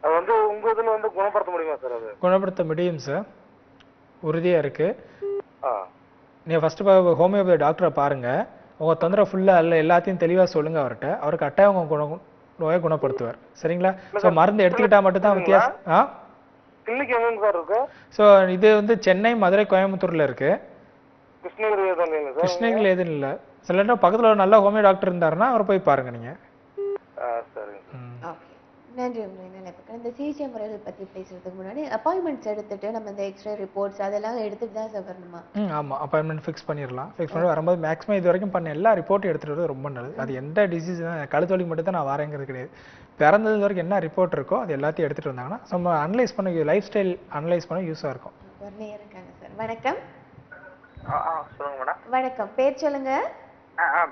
அது வந்து உங்க இதுல வந்து குணப்படுத்த முடியுமா சார்? அது குணப்படுத்த முடியும் சார், உறுதியா இருக்கு. நீங்க ஃபர்ஸ்ட் ஹோமியோபதி டாக்டரை பாருங்க. உங்க தொந்தரவு ஃபுல்லா இல்ல எல்லாத்தையும் தெளிவா சொல்லுங்க அவர்கிட்ட. அவர் கட்டாயம் உங்க நோயை குணப்படுத்துவார், சரிங்களா? ஸோ மருந்து எடுத்துக்கிட்டா மட்டும் தான் வித்தியாசம். கிளினிக் எங்க சார் இருக்கு? ஸோ இது வந்து சென்னை, மதுரை, கோயம்புத்தூர்ல இருக்கு. கிருஷ்ணகிரி எதுவும் இல்லை சார்? கிருஷ்ணகிரியில் எதுவும் இல்லை. சில நேரம் பக்கத்தில் ஒரு நல்ல ஹோமியோ டாக்டர் இருந்தாருன்னா அவரை போய் பாருங்க நீங்க. நன்றி உங்களை. இந்த சிகிச்சை முறைகள் பத்தி பேசுறதுக்கு முன்னாடி அப்பாயின்மெண்ட்ஸ் எடுத்துட்டு நம்ம இந்த எக்ஸ்ரே ரிப்போர்ட்ஸ் அதெல்லாம் எடுத்துட்டு தான் சார் வரணுமா? ஆமா, அப்பாயின்மெண்ட் ஃபிக்ஸ் பண்ணிடலாம். ஃபிக்ஸ் பண்ணி வரும்போது மேக்ஸிமம் இது வரைக்கும் பண்ண எல்லா ரிப்போர்ட்டும் எடுத்துட்டு வரது ரொம்ப நல்லது. அது எந்த டிசீஸ் கழுத்து வலி மட்டும் தான் நான் வரேங்கிறது கிடையாது. பிறந்தது வரைக்கும் என்ன ரிப்போர்ட் இருக்கோ அது எல்லாத்தையும் எடுத்துட்டு வந்தாங்கன்னா நம்ம அனலைஸ் பண்ண லைஃப் ஸ்டைல் அனலைஸ் பண்ண யூஸாக இருக்கும். இருக்காங்க சார். வணக்கம். சொல்லுங்க மேடம். வணக்கம், பேர் சொல்லுங்க.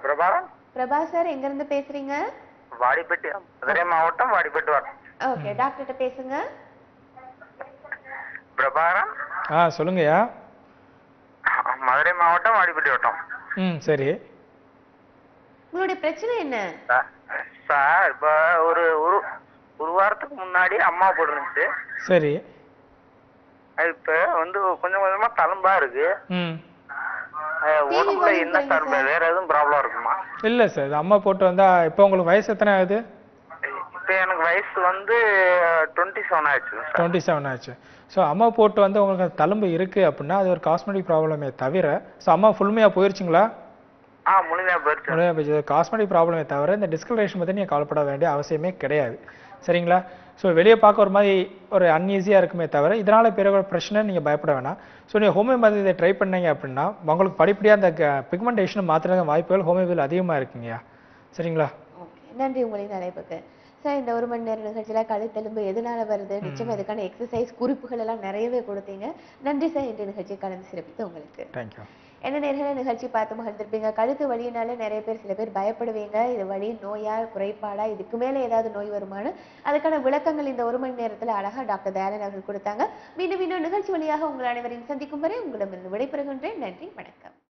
பிரபாகரன். பிரபா சார், எங்க இருந்து பேசுறீங்க? வாடிப்பட்டி, மதுரை மாவட்டம், வாடிப்பட்டி வட்டம். ஓகே, டாக்டர்கிட்ட பேசுங்க. பிரபாகரன். சொல்லுங்கய்யா. மதுரை மாவட்டம், வாடிப்பட்டி வட்டம். சரி. உங்களுடைய பிரச்சனை என்ன சார்? இப்ப ஒரு வாரத்துக்கு முன்னாடி அம்மா போட்டுருந்துச்சு. சரி. இப்ப வந்து கொஞ்சம் கொஞ்சமா தழும்பா இருக்கு. உடம்புல என்ன சார் வேற எதுவும் ப்ராப்ளம் இருக்குமா? இல்ல சார், அம்மா போட்டு வந்தா. இப்போ உங்களுக்கு வயசு எத்தனை ஆகுது? இப்ப எனக்கு வயசு வந்து 27 ஆயிடுச்சு. 27 ஆச்சு. ஸோ அம்மா போட்டு வந்து உங்களுக்கு தழும்பு இருக்கு அப்படின்னா அது ஒரு காஸ்மெட்டிக் ப்ராப்ளமே தவிர. ஸோ அம்மா ஃபுல்மையா போயிருச்சுங்களா? முழுமையா போயிருச்சு. காஸ்மெட்டிக் ப்ராப்ளமே தவிர இந்த டிஸ்கலரேஷன் பத்தி நீங்க கவலைப்பட வேண்டிய அவசியமே கிடையாது, சரிங்களா? ஸோ வெளியே பார்க்க ஒரு மாதிரி ஒரு அன்ஈஸியாக இருக்குமே தவிர இதனால பிறகு பிரச்சனை நீங்கள் பயப்பட வேணாம். ஸோ நீங்கள் ஹோமியோபதி இதை ட்ரை பண்ணீங்க அப்படின்னா உங்களுக்கு படிப்படியாக அந்த பிக்மெண்டேஷனை மாற்றுற வாய்ப்புகள் ஹோமியோபதியில் அதிகமாக இருக்குங்கய்யா, சரிங்களா? ஓகே, நன்றி உங்களின் அழைப்புக்கு. சார், இந்த 1 மணி நேர நிகழ்ச்சியில் கழுத்தெலும்பு எதனால வருது, நிச்சயமா இதுக்கான எக்ஸசைஸ் குறிப்புகள் எல்லாம் நிறையவே கொடுத்தீங்க. நன்றி சார், இந்த நிகழ்ச்சியை கலந்து சிறப்பித்து உங்களுக்கு. தேங்க்யூ. என்ன நேர்களை நிகழ்ச்சி பார்த்து மகிழ்ந்திருப்பீங்க. கழுத்து வலியினால நிறைய பேர் சில பேர் பயப்படுவீங்க. இது வலி நோயா குறைபாடா இதுக்கு மேல ஏதாவது நோய் வருமானு அதுக்கான விளக்கங்கள் இந்த 1 மணி நேரத்துல அழகா டாக்டர் தயாளன் அவர்கள் கொடுத்தாங்க. மீண்டும் நிகழ்ச்சி வழியாக உங்கள் அனைவரையும் சந்திக்கும் வரை உங்களிடமிருந்து விடைபெறுகின்றேன். நன்றி, வணக்கம்.